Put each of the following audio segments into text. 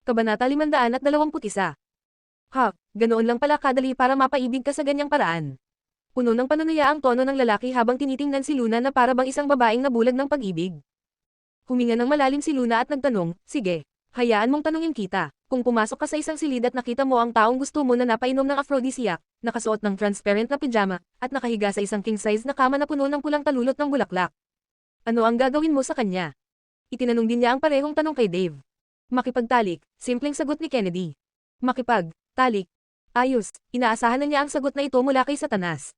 Kabanata 521. Ha, ganoon lang pala kadali para mapaibig ka sa ganyang paraan. Puno ng panunaya ang tono ng lalaki habang tinitingnan si Luna na para bang isang babaeng nabulag ng pag-ibig. Huminga ng malalim si Luna at nagtanong, sige, hayaan mong tanungin kita. Kung pumasok ka sa isang silid at nakita mo ang taong gusto mo na napainom ng aphrodisiac, nakasuot ng transparent na pijama, at nakahiga sa isang king-size na kama na puno ng pulang talulot ng bulaklak. Ano ang gagawin mo sa kanya? Itinanong din niya ang parehong tanong kay Dave. Makipagtalik, simpleng sagot ni Kennedy. Makipagtalik. Ayos, inaasahan na niya ang sagot na ito mula kay Satanas.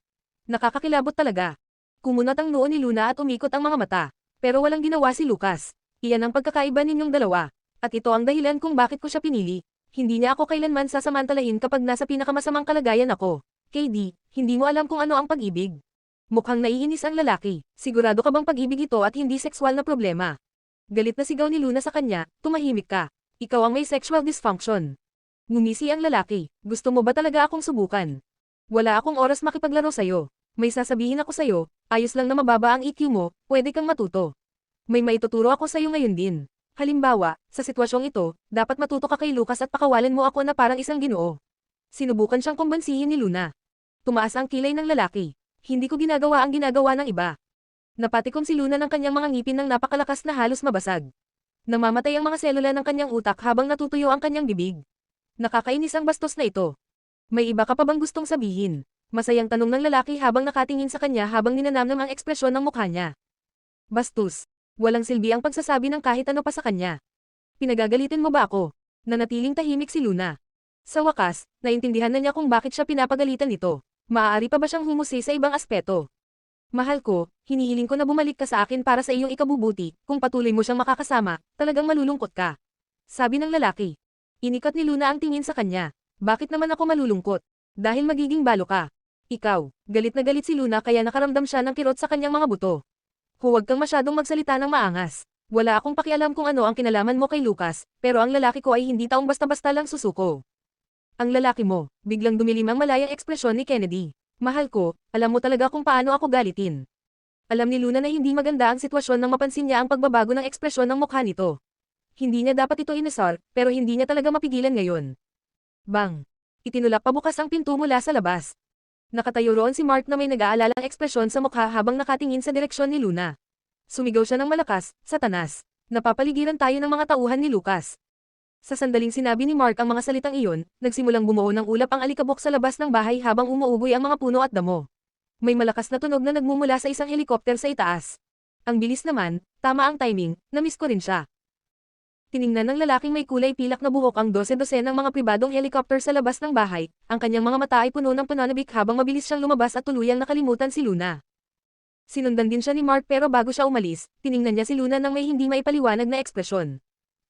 Nakakakilabot talaga. Kumunat ang noo ni Luna at umikot ang mga mata. Pero walang ginawa si Lucas. Iyan ang pagkakaiba ninyong dalawa. At ito ang dahilan kung bakit ko siya pinili. Hindi niya ako kailanman sasamantalahin kapag nasa pinakamasamang kalagayan ako. KD, hindi mo alam kung ano ang pag-ibig. Mukhang naiinis ang lalaki. Sigurado ka bang pag-ibig ito at hindi sexual na problema? Galit na sigaw ni Luna sa kanya, tumahimik ka. Ikaw ang may sexual dysfunction. Ngumisi ang lalaki, gusto mo ba talaga akong subukan? Wala akong oras makipaglaro sa'yo. May sasabihin ako sa'yo, ayos lang na mababa ang EQ mo, pwede kang matuto. May maituturo ako sa'yo ngayon din. Halimbawa, sa sitwasyong ito, dapat matuto ka kay Lucas at pakawalan mo ako na parang isang ginoo. Sinubukan siyang kumbansihin ni Luna. Tumaas ang kilay ng lalaki. Hindi ko ginagawa ang ginagawa ng iba. Napatikom si Luna ng kanyang mga ngipin ng napakalakas na halos mabasag. Namamatay ang mga selula ng kanyang utak habang natutuyo ang kanyang bibig. Nakakainis ang bastos na ito. May iba ka pa bang gustong sabihin? Masayang tanong ng lalaki habang nakatingin sa kanya habang ninanamnam ang ekspresyon ng mukha niya. Bastos. Walang silbi ang pagsasabi ng kahit ano pa sa kanya. Pinagagalitin mo ba ako? Nanatiling tahimik si Luna. Sa wakas, naintindihan na niya kung bakit siya pinapagalitan nito. Maaari pa ba siyang humusi sa ibang aspeto? Mahal ko, hinihiling ko na bumalik ka sa akin para sa iyong ikabubuti. Kung patuloy mo siyang makakasama, talagang malulungkot ka. Sabi ng lalaki. Inikat ni Luna ang tingin sa kanya. Bakit naman ako malulungkot? Dahil magiging balo ka. Ikaw, galit na galit si Luna kaya nakaramdam siya ng kirot sa kanyang mga buto. Huwag kang masyadong magsalita ng maangas. Wala akong pakialam kung ano ang kinalaman mo kay Lucas, pero ang lalaki ko ay hindi taong basta-basta lang susuko. Ang lalaki mo, biglang dumilim ang malayang ekspresyon ni Kennedy. Mahal ko, alam mo talaga kung paano ako galitin. Alam ni Luna na hindi maganda ang sitwasyon nang mapansin niya ang pagbabago ng ekspresyon ng mukha nito. Hindi niya dapat ito inasar, pero hindi niya talaga mapigilan ngayon. Bang! Itinulak pabukas ang pinto mula sa labas. Nakatayo roon si Mark na may nag-aalalang ekspresyon sa mukha habang nakatingin sa direksyon ni Luna. Sumigaw siya ng malakas, Satanas. Napapaligiran tayo ng mga tauhan ni Lucas. Sa sandaling sinabi ni Mark ang mga salitang iyon, nagsimulang bumuo ng ulap ang alikabok sa labas ng bahay habang umuugoy ang mga puno at damo. May malakas na tunog na nagmumula sa isang helikopter sa itaas. Ang bilis naman, tama ang timing, na-miss ko rin siya. Tiningnan ng lalaking may kulay pilak na buhok ang 12 ng mga pribadong helicopter sa labas ng bahay, ang kanyang mga mata ay puno ng pananabik habang mabilis siyang lumabas at tuluyang nakalimutan si Luna. Sinundan din siya ni Mark pero bago siya umalis, tiningnan niya si Luna ng may hindi maipaliwanag na ekspresyon.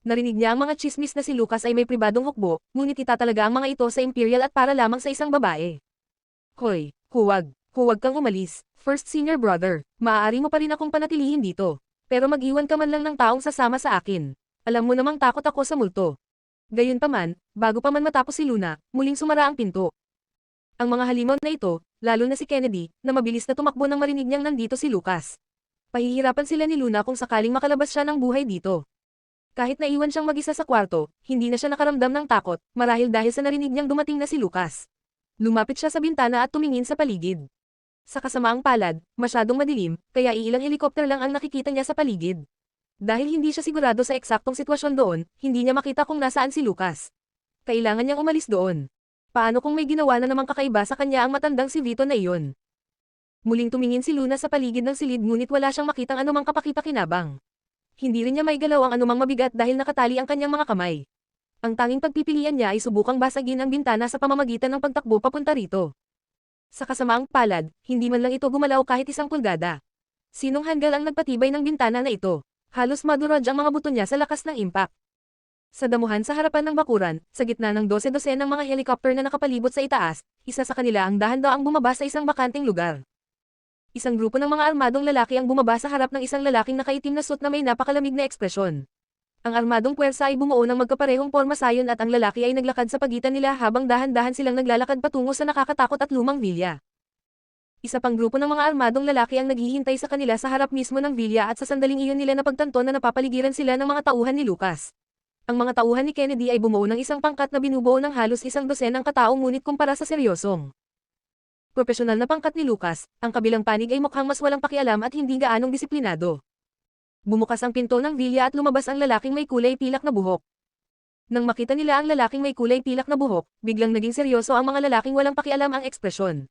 Narinig niya ang mga chismis na si Lucas ay may pribadong hukbo, ngunit itatalaga ang mga ito sa Imperial at para lamang sa isang babae. Hoy, huwag kang umalis, first senior brother, maaari mo pa rin akong panatilihin dito. Pero mag-iwan ka man lang ng taong sasama sa akin. Alam mo namang takot ako sa multo. Gayunpaman, bago pa man matapos si Luna, muling sumara ang pinto. Ang mga halimaw na ito, lalo na si Kennedy, na mabilis na tumakbo nang marinig niyang nandito si Lucas. Pahihirapan sila ni Luna kung sakaling makalabas siya ng buhay dito. Kahit naiwan siyang mag-isa sa kwarto, hindi na siya nakaramdam ng takot, marahil dahil sa narinig niyang dumating na si Lucas. Lumapit siya sa bintana at tumingin sa paligid. Sa kasamaang palad, masyadong madilim, kaya iilang helikopter lang ang nakikita niya sa paligid. Dahil hindi siya sigurado sa eksaktong sitwasyon doon, hindi niya makita kung nasaan si Lucas. Kailangan niyang umalis doon. Paano kung may ginawa na namang kakaiba sa kanya ang matandang si Vito na iyon? Muling tumingin si Luna sa paligid ng silid ngunit wala siyang makitang anumang kapakipakinabang. Hindi rin niya maigalaw ang anumang mabigat dahil nakatali ang kanyang mga kamay. Ang tanging pagpipilian niya ay subukang basagin ang bintana sa pamamagitan ng pagtakbo papunta rito. Sa kasamaang palad, hindi man lang ito gumalaw kahit isang pulgada. Sinong hanggal ang nagpatibay ng bintana na ito? Halos madurog ang mga buto niya sa lakas ng impact. Sa damuhan sa harapan ng bakuran, sa gitna ng 12 ng mga helicopter na nakapalibot sa itaas, isa sa kanila ang dahan-daang bumaba sa isang bakanting lugar. Isang grupo ng mga armadong lalaki ang bumaba sa harap ng isang lalaking nakaitim na suit na may napakalamig na ekspresyon. Ang armadong puwersa ay bumuo ng magkaparehong porma sayon at ang lalaki ay naglakad sa pagitan nila habang dahan-dahan silang naglalakad patungo sa nakakatakot at lumang vilya. Isa pang grupo ng mga armadong lalaki ang naghihintay sa kanila sa harap mismo ng vilya at sa sandaling iyon nila napagtanto na napapaligiran sila ng mga tauhan ni Lucas. Ang mga tauhan ni Kennedy ay bumuo ng isang pangkat na binubuo ng halos isang dosenang katao ngunit kumpara sa seryosong profesional na pangkat ni Lucas, ang kabilang panig ay mukhang mas walang pakialam at hindi gaanong disiplinado. Bumukas ang pinto ng vilya at lumabas ang lalaking may kulay pilak na buhok. Nang makita nila ang lalaking may kulay pilak na buhok, biglang naging seryoso ang mga lalaking walang pakialam ang ekspresyon.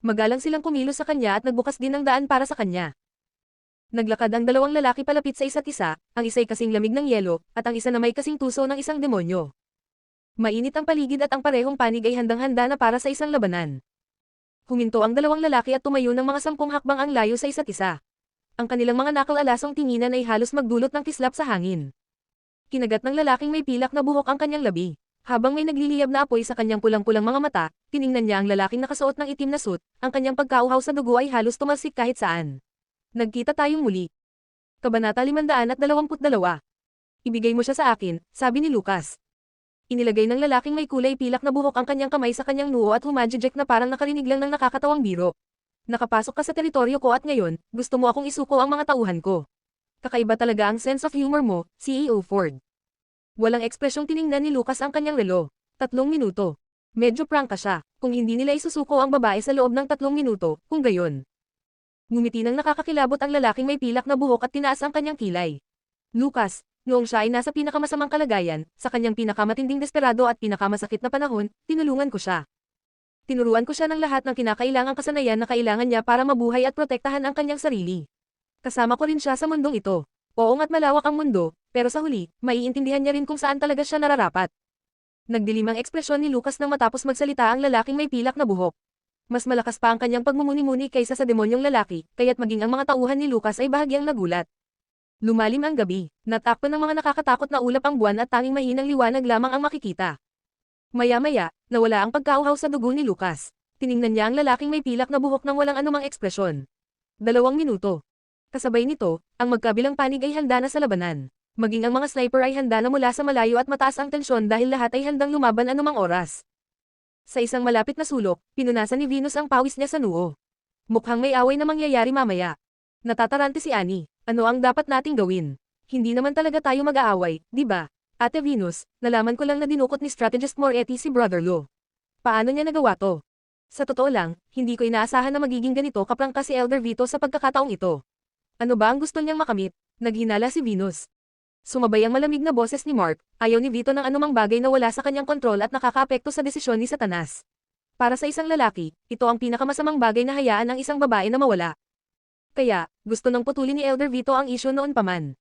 Magalang silang kumilos sa kanya at nagbukas din ng daan para sa kanya. Naglakad ang dalawang lalaki palapit sa isa't isa, ang isa'y kasing lamig ng yelo, at ang isa na may kasing tuso ng isang demonyo. Mainit ang paligid at ang parehong panig ay handang-handa na para sa isang labanan. Huminto ang dalawang lalaki at tumayo ng mga 10 hakbang ang layo sa isa't isa. Ang kanilang mga nakal-alasong tinginan ay halos magdulot ng kislap sa hangin. Kinagat ng lalaking may pilak na buhok ang kanyang labi. Habang may nagliliyab na apoy sa kanyang pulang-pulang mga mata, tiningnan niya ang lalaking nakasuot ng itim na suit, ang kanyang pagkauhaw sa dugo ay halos tumalsik kahit saan. Nagkita tayong muli. Kabanata 522. Ibigay mo siya sa akin, sabi ni Lucas. Inilagay ng lalaking may kulay pilak na buhok ang kanyang kamay sa kanyang noo at humajijek na parang nakarinig lang ng nakakatawang biro. Nakapasok ka sa teritoryo ko at ngayon, gusto mo akong isuko ang mga tauhan ko. Kakaiba talaga ang sense of humor mo, CEO Ford. Walang ekspresyong tiningnan ni Lucas ang kanyang relo. 3 minuto. Medyo prangka siya, kung hindi nila isusuko ang babae sa loob ng 3 minuto, kung gayon. Ngumiti nang nakakakilabot ang lalaking may pilak na buhok at tinaas ang kanyang kilay. Lucas, noong siya ay nasa pinakamasamang kalagayan, sa kanyang pinakamatinding desperado at pinakamasakit na panahon, tinulungan ko siya. Tinuruan ko siya ng lahat ng kinakailangang kasanayan na kailangan niya para mabuhay at protektahan ang kanyang sarili. Kasama ko rin siya sa mundong ito. Oo nga't malawak ang mundo, pero sa huli, maiintindihan niya rin kung saan talaga siya nararapat. Nagdilim ang ekspresyon ni Lucas nang matapos magsalita ang lalaking may pilak na buhok. Mas malakas pa ang kanyang pagmumuni-muni kaysa sa demonyong lalaki, kaya't maging ang mga tauhan ni Lucas ay bahagyang nagulat. Lumalim ang gabi, natakpan ng mga nakakatakot na ulap ang buwan at tanging mahinang liwanag lamang ang makikita. Maya-maya, nawala ang pagkauhaw sa dugo ni Lucas. Tiningnan niya ang lalaking may pilak na buhok nang walang anumang ekspresyon. 2 minuto. Kasabay nito, ang magkabilang panig ay handa na sa labanan. Maging ang mga sniper ay handa na mula sa malayo at mataas ang tensyon dahil lahat ay handang lumaban anumang oras. Sa isang malapit na sulok, pinunasan ni Venus ang pawis niya sa noo. Mukhang may away na mangyayari mamaya. Natatarante si Annie. Ano ang dapat nating gawin? Hindi naman talaga tayo mag-aaway, di ba? Ate Venus, nalaman ko lang na dinukot ni Strategist Moretti si Brother Lo. Paano niya nagawa to? Sa totoo lang, hindi ko inaasahan na magiging ganito kaprangka si Elder Vito sa pagkakataong ito. Ano ba ang gusto niyang makamit? Naghinala si Venus. Sumabay ang malamig na boses ni Mark, ayaw ni Vito ng anumang bagay na wala sa kanyang kontrol at nakakaapekto sa desisyon ni Satanas. Para sa isang lalaki, ito ang pinakamasamang bagay na hayaan ang isang babae na mawala. Kaya, gusto nang putulin ni Elder Vito ang isyu noon pa man.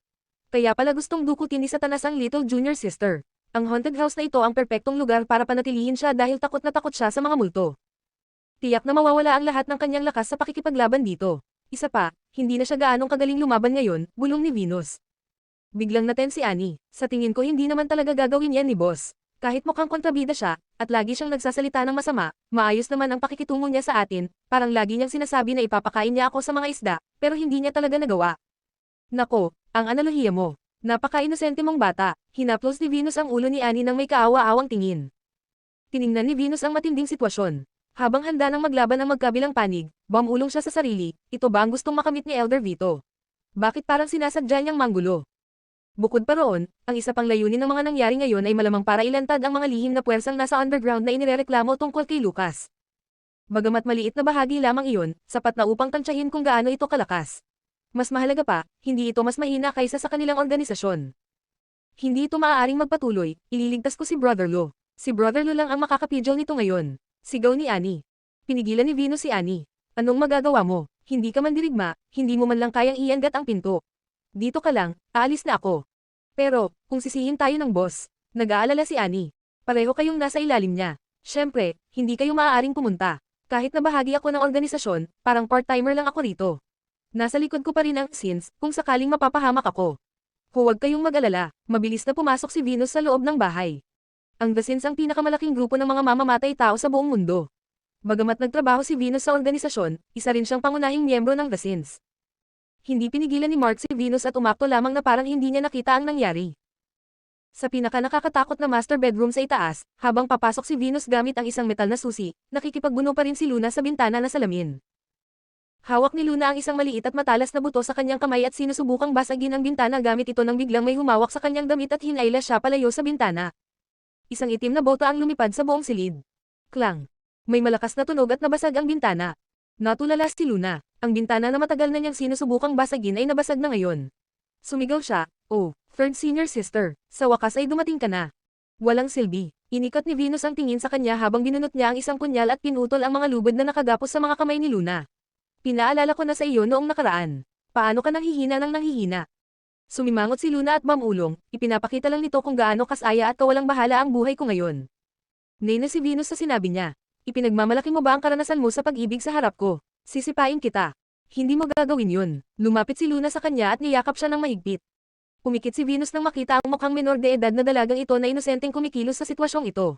Kaya pala gustong dukutin ni Satanas ang little junior sister. Ang haunted house na ito ang perpektong lugar para panatilihin siya dahil takot na takot siya sa mga multo. Tiyak na mawawala ang lahat ng kanyang lakas sa pakikipaglaban dito. Isa pa, hindi na siya gaanong kagaling lumaban ngayon, bulong ni Venus. Biglang naten si Annie. Sa tingin ko hindi naman talaga gagawin yan ni boss. Kahit mukhang kontrabida siya, at lagi siyang nagsasalita ng masama, maayos naman ang pakikitungo niya sa atin, parang lagi niyang sinasabi na ipapakain niya ako sa mga isda, pero hindi niya talaga nagawa. Nako, ang analohiya mo. Napaka-inosente mong bata. Hinaplos ni Venus ang ulo ni Annie nang may kaawa-awang tingin. Tiningnan ni Venus ang matinding sitwasyon. Habang handa nang maglaban ang magkabilang panig, bumulong siya sa sarili, ito ba ang gustong makamit ni Elder Vito? Bakit parang sinasadya niyang manggulo? Bukod pa roon, ang isa pang layunin ng mga nangyari ngayon ay malamang para ilantad ang mga lihim na puwersang nasa underground na inirereklamo tungkol kay Lucas. Bagamat maliit na bahagi lamang iyon, sapat na upang tansyahin kung gaano ito kalakas. Mas mahalaga pa, hindi ito mas mahina kaysa sa kanilang organisasyon. Hindi ito maaaring magpatuloy, ililigtas ko si Brother Lo. Si Brother Lo lang ang makakapidyo nito ngayon. Sigaw ni Annie. Pinigilan ni Venus si Annie. Anong magagawa mo? Hindi ka man dirigma, hindi mo man lang kayang iangat ang pinto. Dito ka lang, aalis na ako. Pero, kung sisihin tayo ng boss, nag-aalala si Annie. Pareho kayong nasa ilalim niya. Siyempre, hindi kayo maaaring pumunta. Kahit na bahagi ako ng organisasyon, parang part-timer lang ako rito. Nasa likod ko pa rin ang sins, kung sakaling mapapahamak ako. Huwag kayong mag-alala, mabilis na pumasok si Venus sa loob ng bahay. Ang The Sins ang pinakamalaking grupo ng mga mamamatay tao sa buong mundo. Bagamat nagtrabaho si Venus sa organisasyon, isa rin siyang pangunahing miyembro ng The Sins. Hindi pinigilan ni Mark si Venus at umakto lamang na parang hindi niya nakita ang nangyari. Sa pinaka-nakakatakot na master bedroom sa itaas, habang papasok si Venus gamit ang isang metal na susi, nakikipagbuno pa rin si Luna sa bintana na salamin. Hawak ni Luna ang isang maliit at matalas na buto sa kanyang kamay at sinusubukang basagin ang bintana gamit ito nang biglang may humawak sa kanyang damit at hinayla siya palayo sa bintana. Isang itim na boto ang lumipad sa buong silid. Klang! May malakas na tunog at nabasag ang bintana. Natulala si Luna. Ang bintana na matagal na niyang sinusubukang basagin ay nabasag na ngayon. Sumigaw siya, "Oh, third senior sister, sa wakas ay dumating ka na." Walang silbi. Inikot ni Venus ang tingin sa kanya habang binunot niya ang isang punyal at pinutol ang mga lubid na nakagapos sa mga kamay ni Luna. "Pinaalala ko na sa iyo noong nakaraan. Paano ka nanghihina ng nanghihina?" Sumimangot si Luna at mamulong, ipinapakita lang nito kung gaano kasaya at kawalang bahala ang buhay ko ngayon. Nena si Venus sa sinabi niya. "Ipinagmamalaki mo ba ang karanasan mo sa pag-ibig sa harap ko? Sisipain kita." "Hindi mo gagawin yun." Lumapit si Luna sa kanya at niyakap siya ng mahigpit. Pumikit si Venus nang makita ang mukhang menor de edad na dalagang ito na inosenteng kumikilos sa sitwasyong ito.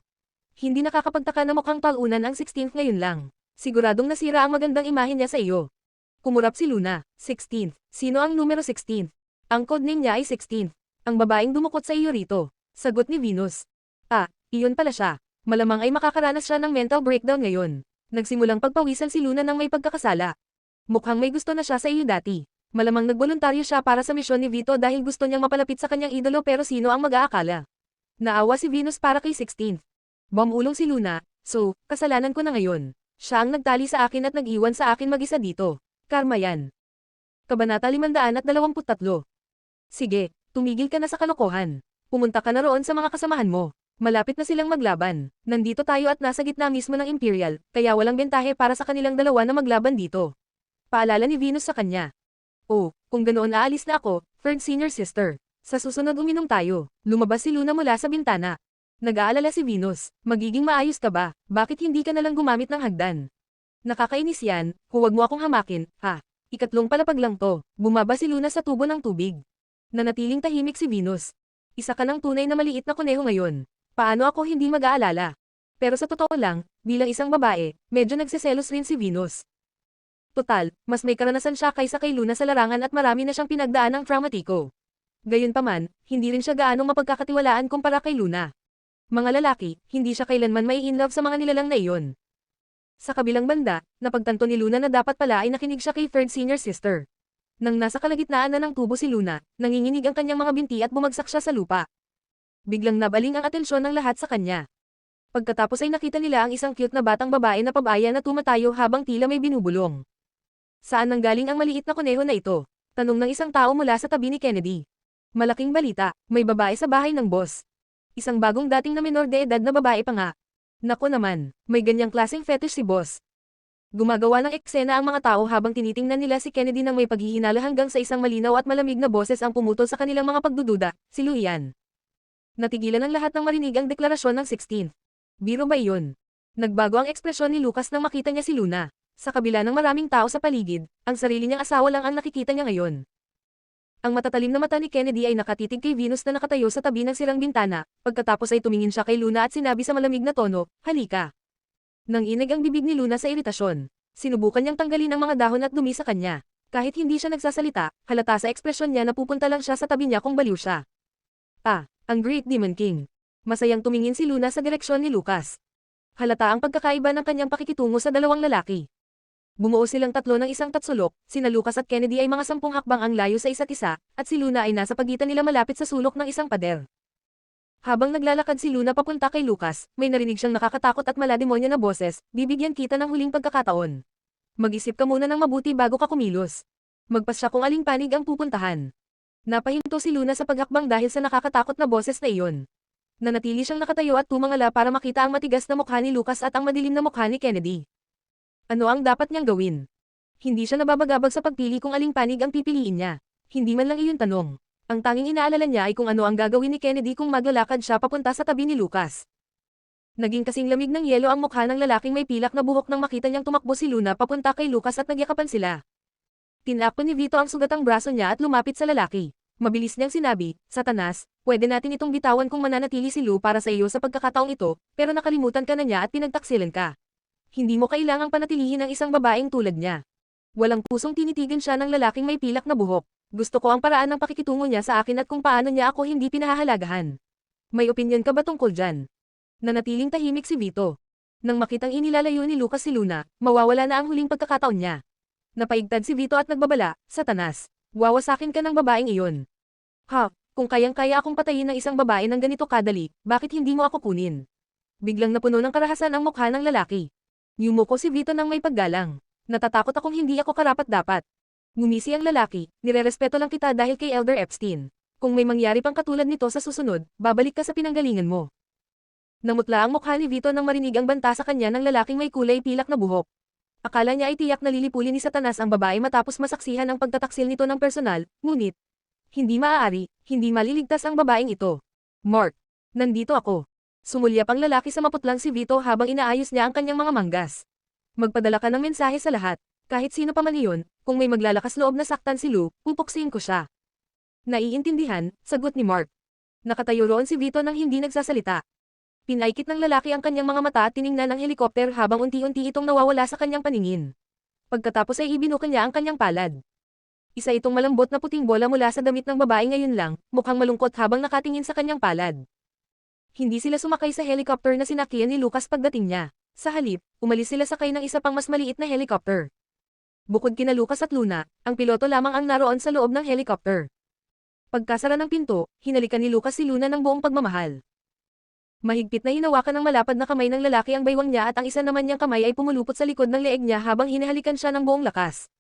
Hindi nakakapagtaka na mukhang talunan ang 16th ngayon lang. Siguradong nasira ang magandang imahe niya sa iyo. Kumurap si Luna. 16th. Sino ang numero 16th? Ang codename niya ay 16th. Ang babaeng dumukot sa iyo rito. Sagot ni Venus. "Ah, iyon pala siya. Malamang ay makakaranas siya ng mental breakdown ngayon." Nagsimulang pagpawisan si Luna nang may pagkakasala. Mukhang may gusto na siya sa iyo dati. Malamang nagboluntaryo siya para sa misyon ni Vito dahil gusto niyang mapalapit sa kanyang idolo pero sino ang mag-aakala? Naawa si Venus para kay 16th. Bumulong si Luna, "So, kasalanan ko na ngayon. Siya ang nagtali sa akin at nag-iwan sa akin mag-isa dito. Karma yan." Kabanata 523. "Sige, tumigil ka na sa kalokohan. Pumunta ka na roon sa mga kasamahan mo. Malapit na silang maglaban. Nandito tayo at nasa gitna mismo ng Imperial, kaya walang bentahe para sa kanilang dalawa na maglaban dito." Paalala ni Venus sa kanya. "Oh, kung ganoon aalis na ako, third senior sister. Sa susunod uminom tayo." Lumabas si Luna mula sa bintana. Nag-aalala si Venus, "Magiging maayos ka ba? Bakit hindi ka nalang gumamit ng hagdan? Nakakainis yan, huwag mo akong hamakin, ha?" Ikatlong palapag lang to. Bumaba si Luna sa tubo ng tubig. Nanatiling tahimik si Venus. "Isa ka ng tunay na maliit na kuneho ngayon. Paano ako hindi mag-aalala?" Pero sa totoo lang, bilang isang babae, medyo nagseselos rin si Venus. Total, mas may karanasan siya kaysa kay Luna sa larangan at marami na siyang pinagdaan ng traumatiko. Gayunpaman, hindi rin siya gaanong mapagkakatiwalaan kumpara kay Luna. Mga lalaki, hindi siya kailanman may in love sa mga nilalang na iyon. Sa kabilang banda, napagtanto ni Luna na dapat pala ay nakinig siya kay third senior sister. Nang nasa kalagitnaan na ng tubo si Luna, nanginginig ang kanyang mga binti at bumagsak siya sa lupa. Biglang nabaling ang atensyon ng lahat sa kanya. Pagkatapos ay nakita nila ang isang cute na batang babae na pabaya na tumatayo habang tila may binubulong. "Saan nanggaling ang maliit na kuneho na ito?" Tanong ng isang tao mula sa tabi ni Kennedy. "Malaking balita, may babae sa bahay ng boss. Isang bagong dating na menor de edad na babae pa nga." "Nako naman, may ganyang klaseng fetish si boss." Gumagawa ng eksena ang mga tao habang tinitingnan nila si Kennedy nang may paghihinala hanggang sa isang malinaw at malamig na boses ang pumutol sa kanilang mga pagdududa, si Luian. Natigilan ng lahat ng marinig ang deklarasyon ng 16th. Biro ba iyon? Nagbago ang ekspresyon ni Lucas nang makita niya si Luna. Sa kabila ng maraming tao sa paligid, ang sarili niyang asawa lang ang nakikita niya ngayon. Ang matatalim na mata ni Kennedy ay nakatitig kay Venus na nakatayo sa tabi ng sirang bintana, pagkatapos ay tumingin siya kay Luna at sinabi sa malamig na tono, "Halika." Nanginig ang bibig ni Luna sa iritasyon. Sinubukan niyang tanggalin ang mga dahon at dumi sa kanya. Kahit hindi siya nagsasalita, halata sa ekspresyon niya na pupunta lang siya sa tabi niya kung baliw siya. "Ah, ang Great Demon King." Masayang tumingin si Luna sa direksyon ni Lucas. Halata ang pagkakaiba ng kanyang pakikitungo sa dalawang lalaki. Bumuo silang tatlo ng isang tatsulok, sina Lucas at Kennedy ay mga 10 hakbang ang layo sa isa't isa, at si Luna ay nasa pagitan nila malapit sa sulok ng isang pader. Habang naglalakad si Luna papunta kay Lucas, may narinig siyang nakakatakot at malademonya na boses, "Bibigyan kita ng huling pagkakataon. Mag-isip ka muna ng mabuti bago ka kumilos. Magpasya kung aling panig ang pupuntahan." Napahinto si Luna sa paghakbang dahil sa nakakatakot na boses na iyon. Nanatili siyang nakatayo at tumangala para makita ang matigas na mukha ni Lucas at ang madilim na mukha ni Kennedy. Ano ang dapat niyang gawin? Hindi siya nababagabag sa pagpili kung aling panig ang pipiliin niya. Hindi man lang iyon tanong. Ang tanging inaalala niya ay kung ano ang gagawin ni Kennedy kung maglalakad siya papunta sa tabi ni Lucas. Naging kasing lamig ng yelo ang mukha ng lalaking may pilak na buhok nang makita niyang tumakbo si Luna papunta kay Lucas at nagyakapan sila. Tinakpan ni Vito ang sugatang braso niya at lumapit sa lalaki. Mabilis niyang sinabi, "Satanas, pwede natin itong bitawan kung mananatili si Lou para sa iyo sa pagkakataong ito, pero nakalimutan ka na niya at pinagtaksilan ka. Hindi mo kailangang panatilihin ang isang babaeng tulad niya." Walang pusong tinitigan siya ng lalaking may pilak na buhok. "Gusto ko ang paraan ng pakikitungo niya sa akin at kung paano niya ako hindi pinahahalagahan. May opinyon ka ba tungkol dyan?" Nanatiling tahimik si Vito. Nang makitang inilalayo ni Lucas si Luna, mawawala na ang huling pagkakataon niya. Napaigtad si Vito at nagbabala, Satanas. Wawasakin ka ng babaeng iyon. Ha, kung kayang-kaya akong patayin ng isang babae ng ganito kadali, bakit hindi mo ako kunin? Biglang napuno ng karahasan ang mukha ng lalaki. Yumuko si Vito ng may paggalang. Natatakot akong hindi ako karapat-dapat. Ngumisi ang lalaki, nirerespeto lang kita dahil kay Elder Epstein. Kung may mangyari pang katulad nito sa susunod, babalik ka sa pinanggalingan mo. Namutla ang mukha ni Vito nang marinig ang banta sa kanya ng lalaking may kulay pilak na buhok. Akala niya ay tiyak na lilipulin ni Satanas ang babae matapos masaksihan ang pagtataksil nito ng personal, ngunit, hindi maaari, hindi maliligtas ang babaeng ito. Mark, nandito ako. Sumulyap ang lalaki sa maputlang si Vito habang inaayos niya ang kanyang mga manggas. Magpadala ka ng mensahe sa lahat, kahit sino pa man iyon, kung may maglalakas loob na saktan si Lou, pupuksin ko siya. Naiintindihan, sagot ni Mark. Nakatayo roon si Vito nang hindi nagsasalita. Pinaikit ng lalaki ang kanyang mga mata at tiningnan ang helikopter habang unti-unti itong nawawala sa kanyang paningin. Pagkatapos ay ibinuka niya ang kanyang palad. Isa itong malambot na puting bola mula sa damit ng babae ngayon lang, mukhang malungkot habang nakatingin sa kanyang palad. Hindi sila sumakay sa helicopter na sinakyan ni Lucas pagdating niya. Sa halip, umalis sila sakay ng isa pang mas maliit na helicopter. Bukod kina Lucas at Luna, ang piloto lamang ang naroon sa loob ng helicopter. Pagkasara ng pinto, hinalikan ni Lucas si Luna ng buong pagmamahal. Mahigpit na hinawakan ng malapad na kamay ng lalaki ang baywang niya at ang isa naman niyang kamay ay pumulupot sa likod ng leeg niya habang hinahalikan siya ng buong lakas.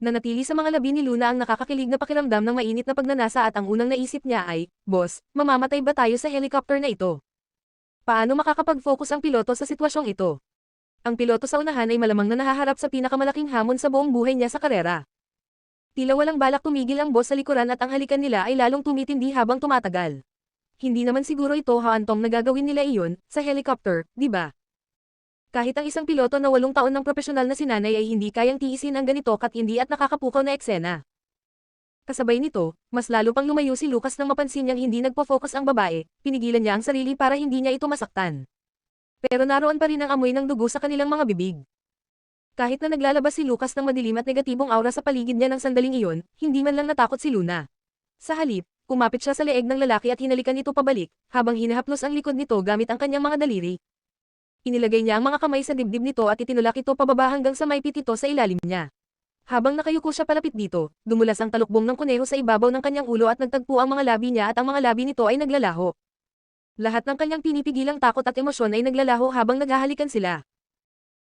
Nanatili sa mga labi ni Luna ang nakakakilig na pakiramdam ng mainit na pagnanasa at ang unang naisip niya ay, Boss, mamamatay ba tayo sa helicopter na ito? Paano makakapag-focus ang piloto sa sitwasyong ito? Ang piloto sa unahan ay malamang na nahaharap sa pinakamalaking hamon sa buong buhay niya sa karera. Tila walang balak tumigil ang boss sa likuran at ang halikan nila ay lalong tumitindi habang tumatagal. Hindi naman siguro ito haantong na gagawin nila iyon, sa helicopter, di ba? Kahit ang isang piloto na 8 taon ng profesional na sinanay ay hindi kayang tiisin ang ganito katindi at nakakapukaw na eksena. Kasabay nito, mas lalo pang lumayo si Lucas nang mapansin niyang hindi nagpo-focus ang babae, pinigilan niya ang sarili para hindi niya ito masaktan. Pero naroon pa rin ang amoy ng dugo sa kanilang mga bibig. Kahit na naglalabas si Lucas ng madilim at negatibong aura sa paligid niya ng sandaling iyon, hindi man lang natakot si Luna. Sa halip, kumapit siya sa leeg ng lalaki at hinalikan ito pabalik, habang hinahaplos ang likod nito gamit ang kanyang mga daliri. Inilagay niya ang mga kamay sa dibdib nito at itinulak ito pababa hanggang sa maipit ito sa ilalim niya. Habang nakayuko siya palapit dito, dumulas ang talukbong ng kuneho sa ibabaw ng kanyang ulo at nagtagpo ang mga labi niya at ang mga labi nito ay naglalaho. Lahat ng kanyang pinipigilang takot at emosyon ay naglalaho habang naghahalikan sila.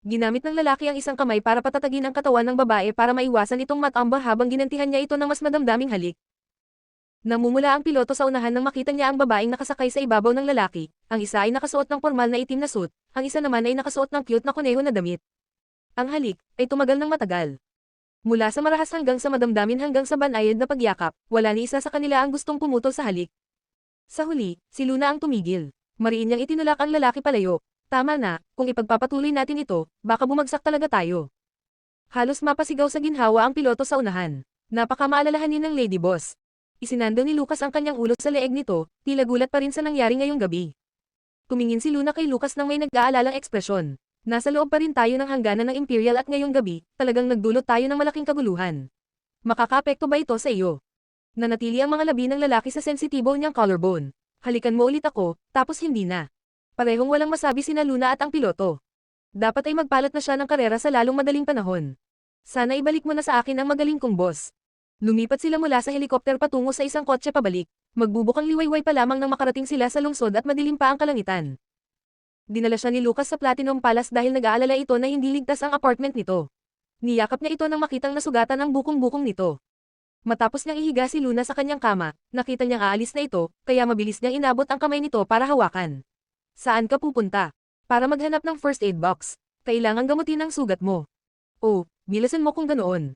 Ginamit ng lalaki ang isang kamay para patatagin ang katawan ng babae para maiwasan itong matamba habang ginantihan niya ito ng mas madamdaming halik. Namumula ang piloto sa unahan nang makita niya ang babaeng nakasakay sa ibabaw ng lalaki, ang isa ay nakasuot ng formal na itim na suit, ang isa naman ay nakasuot ng cute na kuneho na damit. Ang halik ay tumagal ng matagal. Mula sa marahas hanggang sa madamdamin hanggang sa banayad na pagyakap, wala ni isa sa kanila ang gustong pumutol sa halik. Sa huli, si Luna ang tumigil. Mariin niyang itinulak ang lalaki palayo. Tama na, kung ipagpapatuloy natin ito, baka bumagsak talaga tayo. Halos mapasigaw sa ginhawa ang piloto sa unahan. Napakamaalalahanin ng Lady Boss. Isinando ni Lucas ang kanyang ulo sa leeg nito, tila gulat pa rin sa nangyari ngayong gabi. Tumingin si Luna kay Lucas nang may nag-aalalang ekspresyon. Nasa loob pa rin tayo ng hangganan ng Imperial at ngayong gabi, talagang nagdulot tayo ng malaking kaguluhan. Makakaapekto ba ito sa iyo? Nanatili ang mga labi ng lalaki sa sensitibo niyang collarbone. Halikan mo ulit ako, tapos hindi na. Parehong walang masabi sina Luna at ang piloto. Dapat ay magpalat na siya ng karera sa lalong madaling panahon. Sana ibalik mo na sa akin ang magaling kong boss. Lumipat sila mula sa helikopter patungo sa isang kotse pabalik. Magbubukang liwayway pa lamang nang makarating sila sa lungsod at madilim pa ang kalangitan. Dinala siya ni Lucas sa Platinum Palace dahil nag-aalala ito na hindi ligtas ang apartment nito. Niyakap niya ito nang makitang nasugatan ang bukong-bukong nito. Matapos niyang ihiga si Luna sa kanyang kama, nakita niyang aalis na ito, kaya mabilis niyang inabot ang kamay nito para hawakan. Saan ka pupunta? Para maghanap ng first aid box. Kailangang gamutin ang sugat mo. Oh, bilasan mo kung ganoon.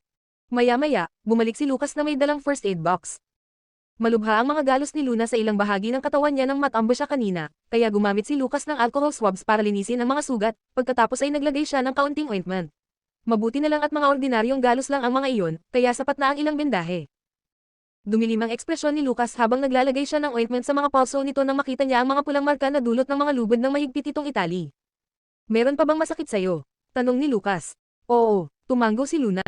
Maya-maya, bumalik si Lucas na may dalang first aid box. Malubha ang mga galos ni Luna sa ilang bahagi ng katawan niya nang matamba siya kanina, kaya gumamit si Lucas ng alcohol swabs para linisin ang mga sugat, pagkatapos ay naglagay siya ng kaunting ointment. Mabuti na lang at mga ordinaryong galos lang ang mga iyon, kaya sapat na ang ilang bendahe. Dumilim ang ekspresyon ni Lucas habang naglalagay siya ng ointment sa mga pulso nito nang makita niya ang mga pulang marka na dulot ng mga lubid ng mahigpit itong itali. Meron pa bang masakit sa'yo? Tanong ni Lucas. Oo, tumanggo si Luna.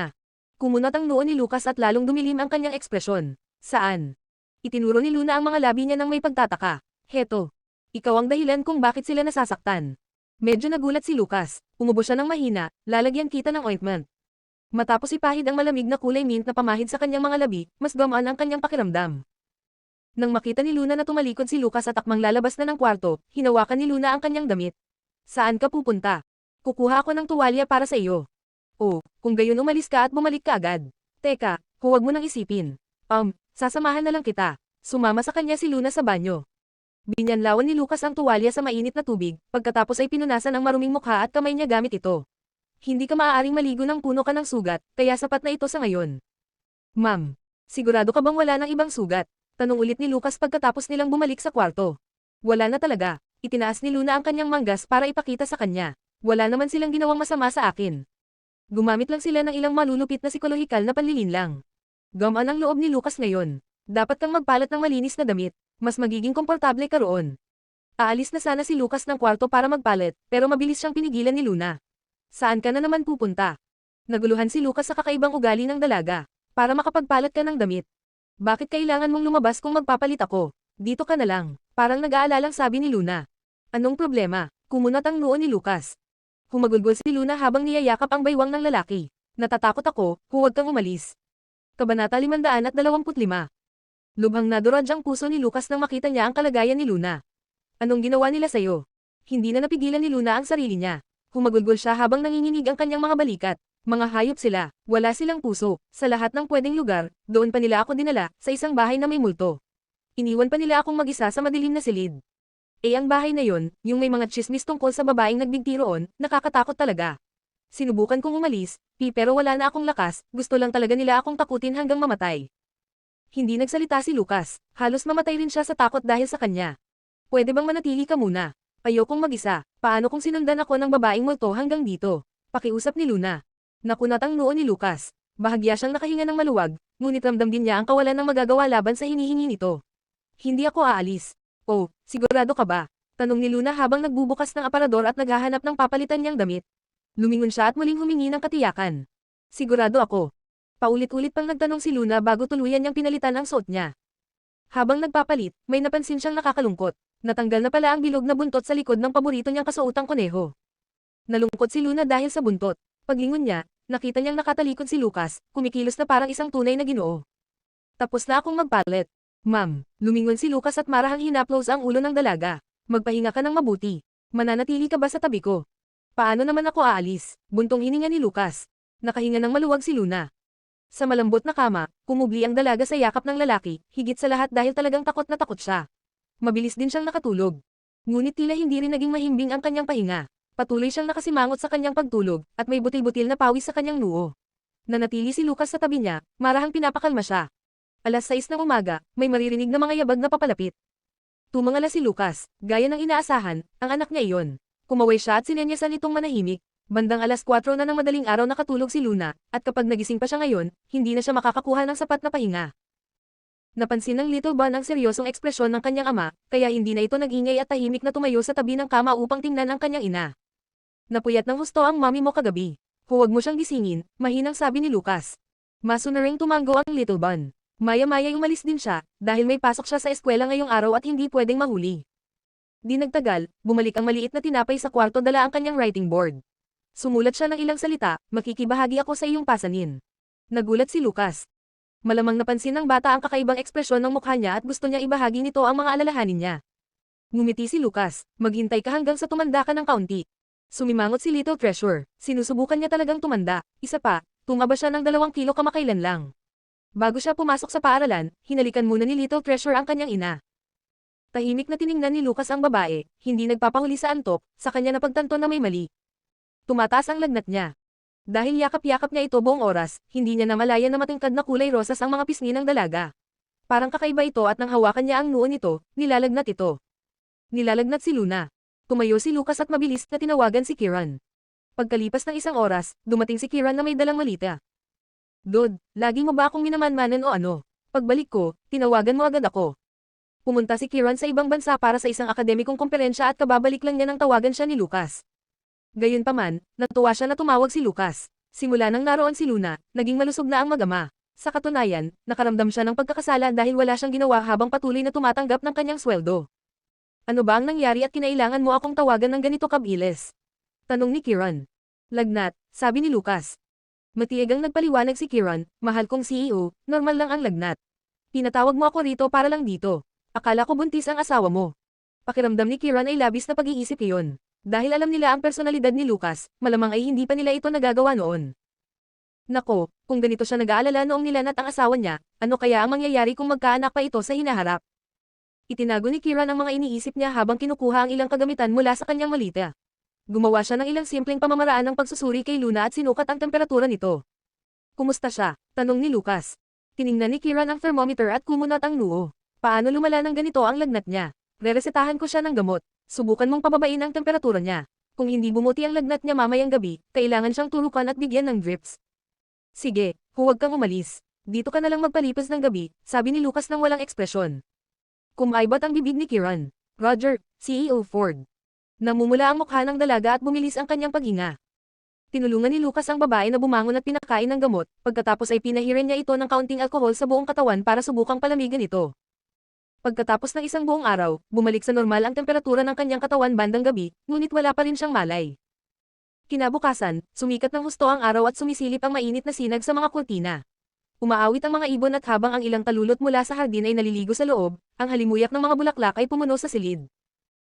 Kumunat ang noo ni Lucas at lalong dumilim ang kanyang ekspresyon. Saan? Itinuro ni Luna ang mga labi niya nang may pagtataka. Heto. Ikaw ang dahilan kung bakit sila nasasaktan. Medyo nagulat si Lucas. Umubo siya ng mahina, lalagyan kita ng ointment. Matapos ipahid ang malamig na kulay mint na pamahid sa kanyang mga labi, mas gumaan ang kanyang pakiramdam. Nang makita ni Luna na tumalikod si Lucas at akmang lalabas na ng kwarto, hinawakan ni Luna ang kanyang damit. Saan ka pupunta? Kukuha ako ng tuwalya para sa iyo. Oh, kung gayon umalis ka at bumalik ka agad. Teka, huwag mo nang isipin. Sasamahan na lang kita. Sumama sa kanya si Luna sa banyo. Binyanlawan ni Lucas ang tuwalya sa mainit na tubig, pagkatapos ay pinunasan ang maruming mukha at kamay niya gamit ito. Hindi ka maaaring maligo ng puno ka ng sugat, kaya sapat na ito sa ngayon. Ma'am, sigurado ka bang wala ng ibang sugat? Tanong ulit ni Lucas pagkatapos nilang bumalik sa kwarto. Wala na talaga. Itinaas ni Luna ang kanyang manggas para ipakita sa kanya. Wala naman silang ginawang masama sa akin. Gumamit lang sila ng ilang malulupit na psikolohikal na panlilinlang. Gumaan ang loob ni Lucas ngayon. Dapat kang magpalat ng malinis na damit. Mas magiging komportable ka roon. Aalis na sana si Lucas ng kwarto para magpalit, pero mabilis siyang pinigilan ni Luna. Saan ka na naman pupunta? Naguluhan si Lucas sa kakaibang ugali ng dalaga. Para makapagpalat ka ng damit. Bakit kailangan mong lumabas kung magpapalit ako? Dito ka na lang. Parang nag-aalalang sabi ni Luna. Anong problema? Kumunat ang noo ni Lucas. Humagulgol si Luna habang niyayakap ang baywang ng lalaki. Natatakot ako, huwag kang umalis. Kabanata 525. Lubhang nadurog ang puso ni Lucas nang makita niya ang kalagayan ni Luna. Anong ginawa nila sa'yo? Hindi na napigilan ni Luna ang sarili niya. Humagulgol siya habang nanginginig ang kanyang mga balikat. Mga hayop sila, wala silang puso. Sa lahat ng pwedeng lugar, doon pa nila ako dinala, sa isang bahay na may multo. Iniwan pa nila akong mag-isa sa madilim na silid. Ang bahay na yon, yung may mga tsismis tungkol sa babaeng nagbigti roon, nakakatakot talaga. Sinubukan kong umalis, pero wala na akong lakas, gusto lang talaga nila akong takutin hanggang mamatay. Hindi nagsalita si Lucas, halos mamatay rin siya sa takot dahil sa kanya. Pwede bang manatili ka muna? Ayokong mag-isa, paano kung sinundan ako ng babaeng multo hanggang dito? Pakiusap ni Luna. Nakunat ang noo ni Lucas. Bahagya siyang nakahinga ng maluwag, ngunit ramdam din niya ang kawalan ng magagawa laban sa hinihingi nito. Hindi ako aalis. Oh, sigurado ka ba? Tanong ni Luna habang nagbubukas ng aparador at naghahanap ng papalitan niyang damit. Lumingon siya at muling humingi ng katiyakan. Sigurado ako. Paulit-ulit pang nagtanong si Luna bago tuluyan niyang pinalitan ang suot niya. Habang nagpapalit, may napansin siyang nakakalungkot. Natanggal na pala ang bilog na buntot sa likod ng paborito niyang kasuotang kuneho. Nalungkot si Luna dahil sa buntot. Paglingon niya, nakita niyang nakatalikod si Lucas, kumikilos na parang isang tunay na Ginoo. Tapos na akong magpalit. Ma'am, lumingon si Lucas at marahang hinaplos ang ulo ng dalaga. Magpahinga ka ng mabuti. Mananatili ka ba sa tabi ko? Paano naman ako aalis? Buntong hininga ni Lucas. Nakahinga ng maluwag si Luna. Sa malambot na kama, kumubli ang dalaga sa yakap ng lalaki, higit sa lahat dahil talagang takot na takot siya. Mabilis din siyang nakatulog. Ngunit tila hindi rin naging mahimbing ang kanyang pahinga. Patuloy siyang nakasimangot sa kanyang pagtulog, at may butil-butil na pawis sa kanyang noo. Nanatili si Lucas sa tabi niya, marahang pinapakalma siya. Alas 6 ng umaga, may maririnig na mga yabag na papalapit. Tumangala si Lucas, gaya ng inaasahan, ang anak niya iyon. Kumaway siya at sinenyasan itong manahimik. Bandang alas 4 na ng madaling araw nakatulog si Luna, at kapag nagising pa siya ngayon, hindi na siya makakakuha ng sapat na pahinga. Napansin ng Little Bon ang seryosong ekspresyon ng kanyang ama, kaya hindi na ito nag-ingay at tahimik na tumayo sa tabi ng kama upang tingnan ang kanyang ina. Napuyat ng husto ang mami mo kagabi. Huwag mo siyang gisingin, mahinang sabi ni Lucas. Maso na ring tumanggo ang Little Bon. Maya-maya umalis din siya, dahil may pasok siya sa eskwela ngayong araw at hindi pwedeng mahuli. Di nagtagal, bumalik ang maliit na tinapay sa kwarto dala ang kanyang writing board. Sumulat siya ng ilang salita, makikibahagi ako sa iyong pasanin. Nagulat si Lucas. Malamang napansin ng bata ang kakaibang ekspresyon ng mukha niya at gusto niya ibahagi nito ang mga alalahanin niya. Ngumiti si Lucas, maghintay ka hanggang sa tumanda ka ng kaunti. Sumimangot si Little Treasure, sinusubukan niya talagang tumanda, isa pa, tumaba siya ng 2 kilo kamakailan lang. Bago siya pumasok sa paaralan, hinalikan muna ni Little Treasure ang kanyang ina. Tahimik na tiningnan ni Lucas ang babae, hindi nagpapahuli sa antok, sa kanya napagtanto na may mali. Tumataas ang lagnat niya. Dahil yakap-yakap niya ito buong oras, hindi niya namalayan na matingkad na kulay rosas ang mga pisngi ng dalaga. Parang kakaiba ito at nang hawakan niya ang noo nito, nilalagnat ito. Nilalagnat si Luna. Tumayo si Lucas at mabilis na tinawagan si Kiran. Pagkalipas ng 1 oras, dumating si Kiran na may dalang malita. Dod, lagi mo ba akong minamanmanan o ano? Pagbalik ko, tinawagan mo agad ako. Pumunta si Kiran sa ibang bansa para sa isang akademikong komperensya at kababalik lang niya nang tawagan siya ni Lucas. Gayunpaman, natuwa siya na tumawag si Lucas. Simula nang naroon si Luna, naging malusog na ang mag-ama. Sa katunayan, nakaramdam siya ng pagkakasala dahil wala siyang ginawa habang patuloy na tumatanggap ng kanyang sweldo. Ano ba ang nangyari at kinailangan mo akong tawagan ng ganito kabilis? Tanong ni Kiran. Lagnat, sabi ni Lucas. Matiyagang nagpaliwanag si Kiran, mahal kong CEO, normal lang ang lagnat. Pinatawag mo ako rito para lang dito. Akala ko buntis ang asawa mo. Pakiramdam ni Kiran ay labis na pag-iisip iyon. Dahil alam nila ang personalidad ni Lucas, malamang ay hindi pa nila ito nagagawa noon. Nako, kung ganito siya nag-aalala noong nilanat ang asawa niya, ano kaya ang mangyayari kung magkaanak pa ito sa hinaharap? Itinago ni Kiran ang mga iniisip niya habang kinukuha ang ilang kagamitan mula sa kanyang malita. Gumawa siya ng ilang simpleng pamamaraan ng pagsusuri kay Luna at sinukat ang temperatura nito. Kumusta siya? Tanong ni Lucas. Tiningnan ni Kiran ang thermometer at kumunat ang noo. Paano lumala ng ganito ang lagnat niya? Reresetahan ko siya ng gamot. Subukan mong pababain ang temperatura niya. Kung hindi bumuti ang lagnat niya mamayang gabi, kailangan siyang turukan at bigyan ng drips. Sige, huwag kang umalis. Dito ka na lang magpalipas ng gabi, sabi ni Lucas ng walang ekspresyon. Kumaibot ang bibig ni Kiran. Roger, CEO Ford. Namumula ang mukha ng dalaga at bumilis ang kanyang paghinga. Tinulungan ni Lucas ang babae na bumangon at pinakain ng gamot, pagkatapos ay pinahiran niya ito ng kaunting alkohol sa buong katawan para subukang palamigan ito. Pagkatapos ng isang buong araw, bumalik sa normal ang temperatura ng kanyang katawan bandang gabi, ngunit wala pa rin siyang malay. Kinabukasan, sumikat ng husto ang araw at sumisilip ang mainit na sinag sa mga kurtina. Umaawit ang mga ibon at habang ang ilang talulot mula sa hardin ay naliligo sa loob, ang halimuyak ng mga bulaklak ay pumuno sa silid.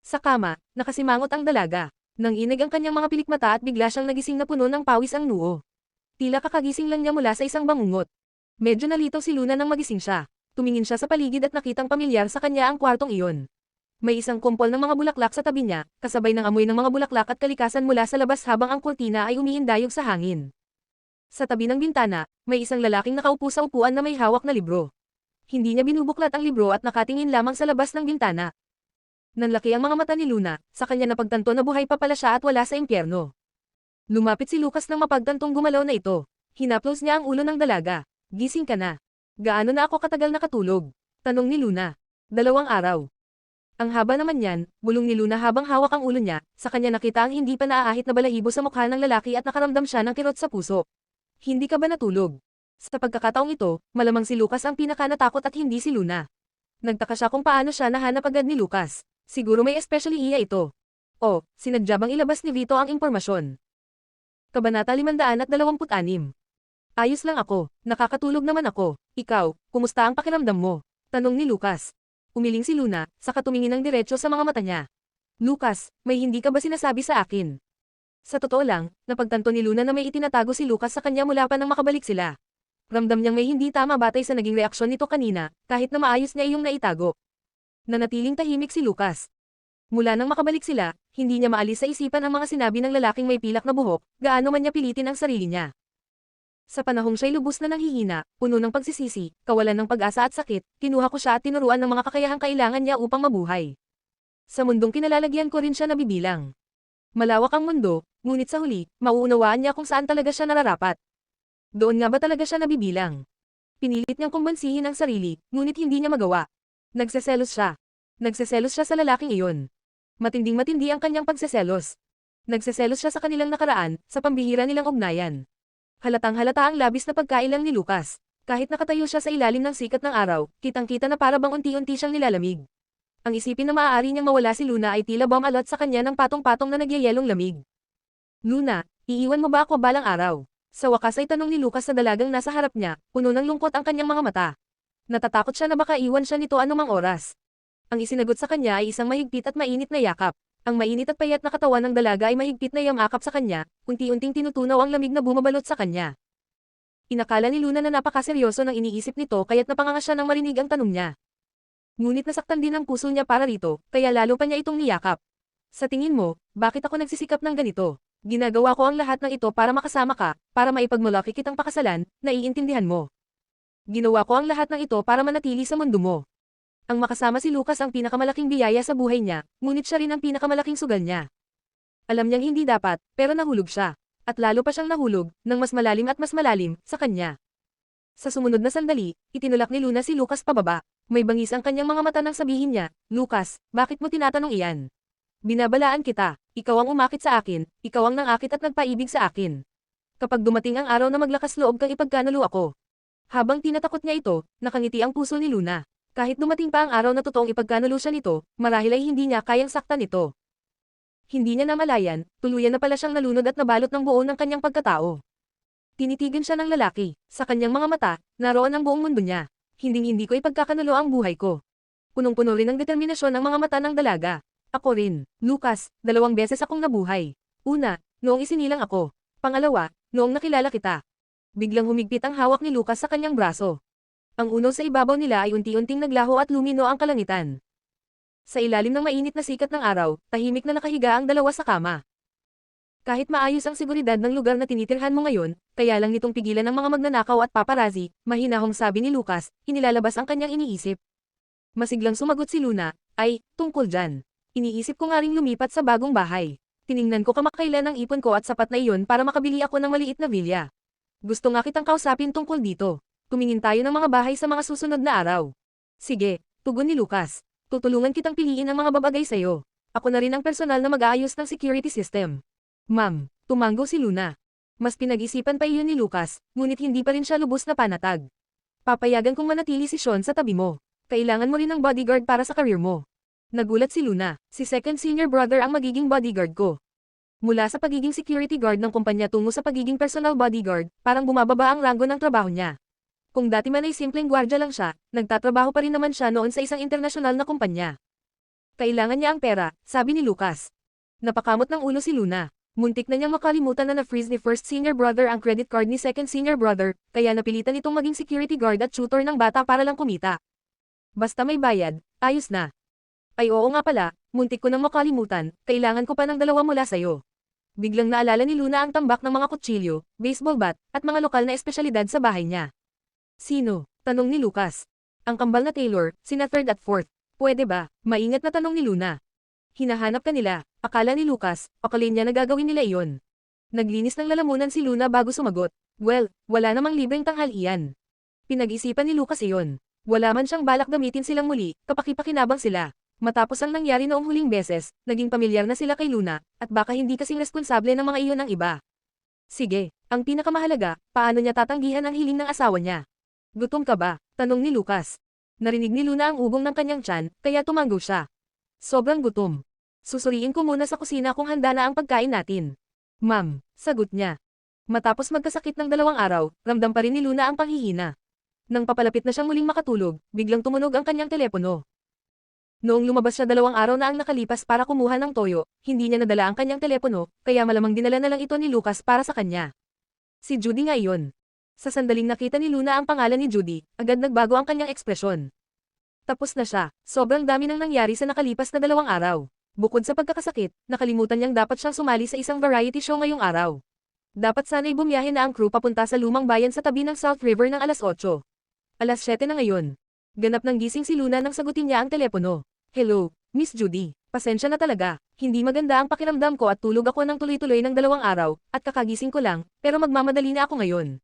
Sa kama, nakasimangot ang dalaga. Nanginig ang kanyang mga pilikmata at bigla siyang nagising na puno ng pawis ang noo. Tila kakagising lang niya mula sa isang bangungot. Medyo nalito si Luna nang magising siya. Tumingin siya sa paligid at nakitang pamilyar sa kanya ang kwartong iyon. May isang kumpol ng mga bulaklak sa tabi niya, kasabay ng amoy ng mga bulaklak at kalikasan mula sa labas habang ang kurtina ay umiindayog sa hangin. Sa tabi ng bintana, may isang lalaking nakaupo sa upuan na may hawak na libro. Hindi niya binubuklat ang libro at nakatingin lamang sa labas ng bintana. Nanlaki ang mga mata ni Luna, sa kanya napagtanto na buhay pa pala siya at wala sa impyerno. Lumapit si Lucas nang mapagtantong gumalaw na ito. Hinaplos niya ang ulo ng dalaga. Gising ka na. Gaano na ako katagal nakatulog? Tanong ni Luna. 2 araw. Ang haba naman yan, bulong ni Luna habang hawak ang ulo niya, sa kanya nakita ang hindi pa naaahit na balahibo sa mukha ng lalaki at nakaramdam siya ng kirot sa puso. Hindi ka ba natulog? Sa pagkakataong ito, malamang si Lucas ang pinaka-natakot at hindi si Luna. Nagtaka siya kung paano siya nahanap agad ni Lucas. Siguro may especially iya ito. O, sinadya bang ilabas ni Vito ang impormasyon? Kabanata 526. Ayos lang ako, nakakatulog naman ako. Ikaw, kumusta ang pakiramdam mo? Tanong ni Lucas. Umiling si Luna, saka tumingin ng diretso sa mga mata niya. Lucas, may hindi ka ba sinasabi sa akin? Sa totoo lang, napagtanto ni Luna na may itinatago si Lucas sa kanya mula pa nang makabalik sila. Ramdam niyang may hindi tama batay sa naging reaksyon nito kanina, kahit na maayos niya iyong naitago. Nanatiling tahimik si Lucas. Mula nang makabalik sila, hindi niya maalis sa isipan ang mga sinabi ng lalaking may pilak na buhok, gaano man niya pilitin ang sarili niya. Sa panahong siya'y lubos na nanghihina, puno ng pagsisisi, kawalan ng pag-asa at sakit, kinuha ko siya at tinuruan ng mga kakayahang kailangan niya upang mabuhay. Sa mundong kinalalagyan ko rin siya nabibilang. Malawak ang mundo, ngunit sa huli, mauunawaan niya kung saan talaga siya nararapat. Doon nga ba talaga siya nabibilang? Pinilit niyang kumbansihin ang sarili, ngunit hindi niya magawa. Nagseselos siya. Nagseselos siya sa lalaking iyon. Matinding-matindi ang kanyang pagseselos. Nagseselos siya sa kanilang nakaraan, sa pambihira nilang ugnayan. Halatang-halata ang labis na pagkailang ni Lucas. Kahit nakatayo siya sa ilalim ng sikat ng araw, kitang-kita na para bang unti-unti siyang nilalamig. Ang isipin na maaari niyang mawala si Luna ay tila bomb alot sa kanya ng patong-patong na nagyayelong lamig. Luna, iiwan mo ba ako balang araw? Sa wakas ay tanong ni Lucas sa dalagang nasa harap niya, puno ng lungkot ang kanyang mga mata. Natatakot siya na baka iwan siya nito anumang oras. Ang isinagot sa kanya ay isang mahigpit at mainit na yakap. Ang mainit at payat na katawan ng dalaga ay mahigpit na yamakap sa kanya, unti-unting tinutunaw ang lamig na bumabalot sa kanya. Inakala ni Luna na napakaseryoso ng iniisip nito kaya't napanganga siya nang marinig ang tanong niya. Ngunit nasaktan din ang puso niya para rito, kaya lalo pa niya itong niyakap. Sa tingin mo, bakit ako nagsisikap ng ganito? Ginagawa ko ang lahat ng ito para makasama ka, para maipagmalaki kitang pakasalan, naiintindihan mo. Ginawa ko ang lahat ng ito para manatili sa mundo mo. Ang makasama si Lucas ang pinakamalaking biyaya sa buhay niya, ngunit siya rin ang pinakamalaking sugal niya. Alam niyang hindi dapat, pero nahulog siya. At lalo pa siyang nahulog, ng mas malalim, sa kanya. Sa sumunod na sandali, itinulak ni Luna si Lucas pababa. May bangis ang kanyang mga mata nang sabihin niya, Lucas, bakit mo tinatanong iyan? Binabalaan kita, ikaw ang umakit sa akin, ikaw ang nangakit at nagpaibig sa akin. Kapag dumating ang araw na maglakas loob kang ipagkanalo ako. Habang tinatakot niya ito, nakangiti ang puso ni Luna. Kahit dumating pa ang araw na totoong ipagkanalo siya nito, marahil ay hindi niya kayang saktan ito. Hindi niya namalayan, tuluyan na pala siyang nalunod at nabalot ng buo ng kanyang pagkatao. Tinitigan siya ng lalaki. Sa kanyang mga mata, naroon ang buong mundo niya. Hinding-hindi ko ipagkakanulo ang buhay ko. Punong-puno rin ng determinasyon ang mga mata ng dalaga. Ako rin, Lucas, 2 beses akong nabuhay. Una, noong isinilang ako. Pangalawa, noong nakilala kita. Biglang humigpit ang hawak ni Lucas sa kanyang braso. Ang uno sa ibabaw nila ay unti-unting naglaho at lumino ang kalangitan. Sa ilalim ng mainit na sikat ng araw, tahimik na nakahiga ang dalawa sa kama. Kahit maayos ang seguridad ng lugar na tinitirhan mo ngayon, kaya lang nitong pigilan ng mga magnanakaw at paparazzi, mahinahong sabi ni Lucas, inilalabas ang kanyang iniisip. Masiglang sumagot si Luna, ay, tungkol dyan. Iniisip ko nga ring lumipat sa bagong bahay. Tiningnan ko kamakailan ang ipon ko at sapat na iyon para makabili ako ng maliit na villa. Gusto nga kitang kausapin tungkol dito. Tumingin tayo ng mga bahay sa mga susunod na araw. Sige, tugon ni Lucas. Tutulungan kitang piliin ang mga babagay sa'yo. Ako na rin ang personal na mag-aayos ng security system. Ma'am, tumanggo si Luna. Mas pinag-isipan pa iyon ni Lucas, ngunit hindi pa rin siya lubos na panatag. Papayagan kong manatili si Sean sa tabi mo. Kailangan mo rin ng bodyguard para sa career mo. Nagulat si Luna, si second senior brother ang magiging bodyguard ko. Mula sa pagiging security guard ng kumpanya tungo sa pagiging personal bodyguard, parang bumababa ang ranggo ng trabaho niya. Kung dati man ay simpleng gwardya lang siya, nagtatrabaho pa rin naman siya noon sa isang internasyonal na kumpanya. Kailangan niya ang pera, sabi ni Lucas. Napakamot ng ulo si Luna. Muntik na niyang makalimutan na na-freeze ni first senior brother ang credit card ni second senior brother, kaya napilitan itong maging security guard at tutor ng bata para lang kumita. Basta may bayad, ayos na. Ay oo nga pala, muntik ko nang makalimutan, kailangan ko pa ng 2 mula sayo. Biglang naalala ni Luna ang tambak ng mga kutsilyo, baseball bat, at mga lokal na espesyalidad sa bahay niya. Sino? Tanong ni Lucas. Ang kambal na Taylor, sina third at fourth. Pwede ba? Maingat na tanong ni Luna. Hinahanap ka nila, akala ni Lucas, akalin niya na gagawin nila iyon. Naglinis ng lalamunan si Luna bago sumagot. Well, wala namang libreng tanghalian. Pinag-isipan ni Lucas iyon. Wala man siyang balak gamitin silang muli, kapaki-pakinabang sila. Matapos ang nangyari noong huling beses, naging pamilyar na sila kay Luna, at baka hindi kasing responsable ng mga iyon ng iba. Sige, ang pinakamahalaga, paano niya tatanggihan ang hiling ng asawa niya? Gutom ka ba? Tanong ni Lucas. Narinig ni Luna ang ugong ng kanyang tiyan, kaya tumanggo siya. Sobrang gutom. Susuriin ko muna sa kusina kung handa na ang pagkain natin. Ma'am, sagot niya. Matapos magkasakit ng 2 araw, ramdam pa rin ni Luna ang panghihina. Nang papalapit na siyang muling makatulog, biglang tumunog ang kanyang telepono. Noong lumabas siya 2 araw na ang nakalipas para kumuha ng toyo, hindi niya nadala ang kanyang telepono, kaya malamang dinala na lang ito ni Lucas para sa kanya. Si Judy nga iyon. Sa sandaling nakita ni Luna ang pangalan ni Judy, agad nagbago ang kanyang ekspresyon. Tapos na siya, sobrang dami nang nangyari sa nakalipas na 2 araw. Bukod sa pagkakasakit, nakalimutan niyang dapat siyang sumali sa isang variety show ngayong araw. Dapat sana'y bumiyahe na ang crew papunta sa lumang bayan sa tabi ng South River ng alas 8. Alas 7 na ngayon. Ganap ng gising si Luna nang sagutin niya ang telepono. Hello, Miss Judy. Pasensya na talaga. Hindi maganda ang pakiramdam ko at tulog ako ng tuloy-tuloy ng 2 araw, at kakagising ko lang, pero magmamadali na ako ngayon.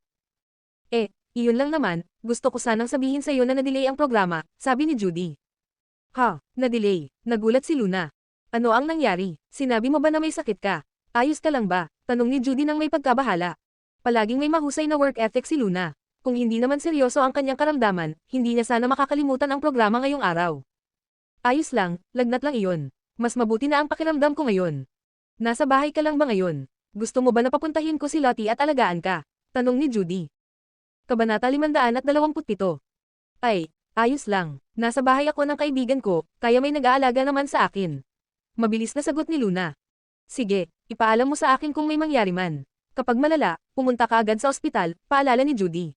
Iyon lang naman, gusto ko sanang sabihin sa iyo na na-delay ang programa, sabi ni Judy. Ha, na-delay? Nagulat si Luna. Ano ang nangyari? Sinabi mo ba na may sakit ka? Ayos ka lang ba? Tanong ni Judy nang may pagkabahala. Palaging may mahusay na work ethic si Luna. Kung hindi naman seryoso ang kanyang karamdaman, hindi niya sana makakalimutan ang programa ngayong araw. Ayos lang, lagnat lang iyon. Mas mabuti na ang pakiramdam ko ngayon. Nasa bahay ka lang ba ngayon? Gusto mo ba na papuntahin ko si Lottie at alagaan ka? Tanong ni Judy. Kabanata 527. Ay, ayos lang. Nasa bahay ako ng kaibigan ko, kaya may nag-aalaga naman sa akin. Mabilis na sagot ni Luna. Sige, ipaalam mo sa akin kung may mangyari man. Kapag malala, pumunta ka agad sa ospital, paalala ni Judy.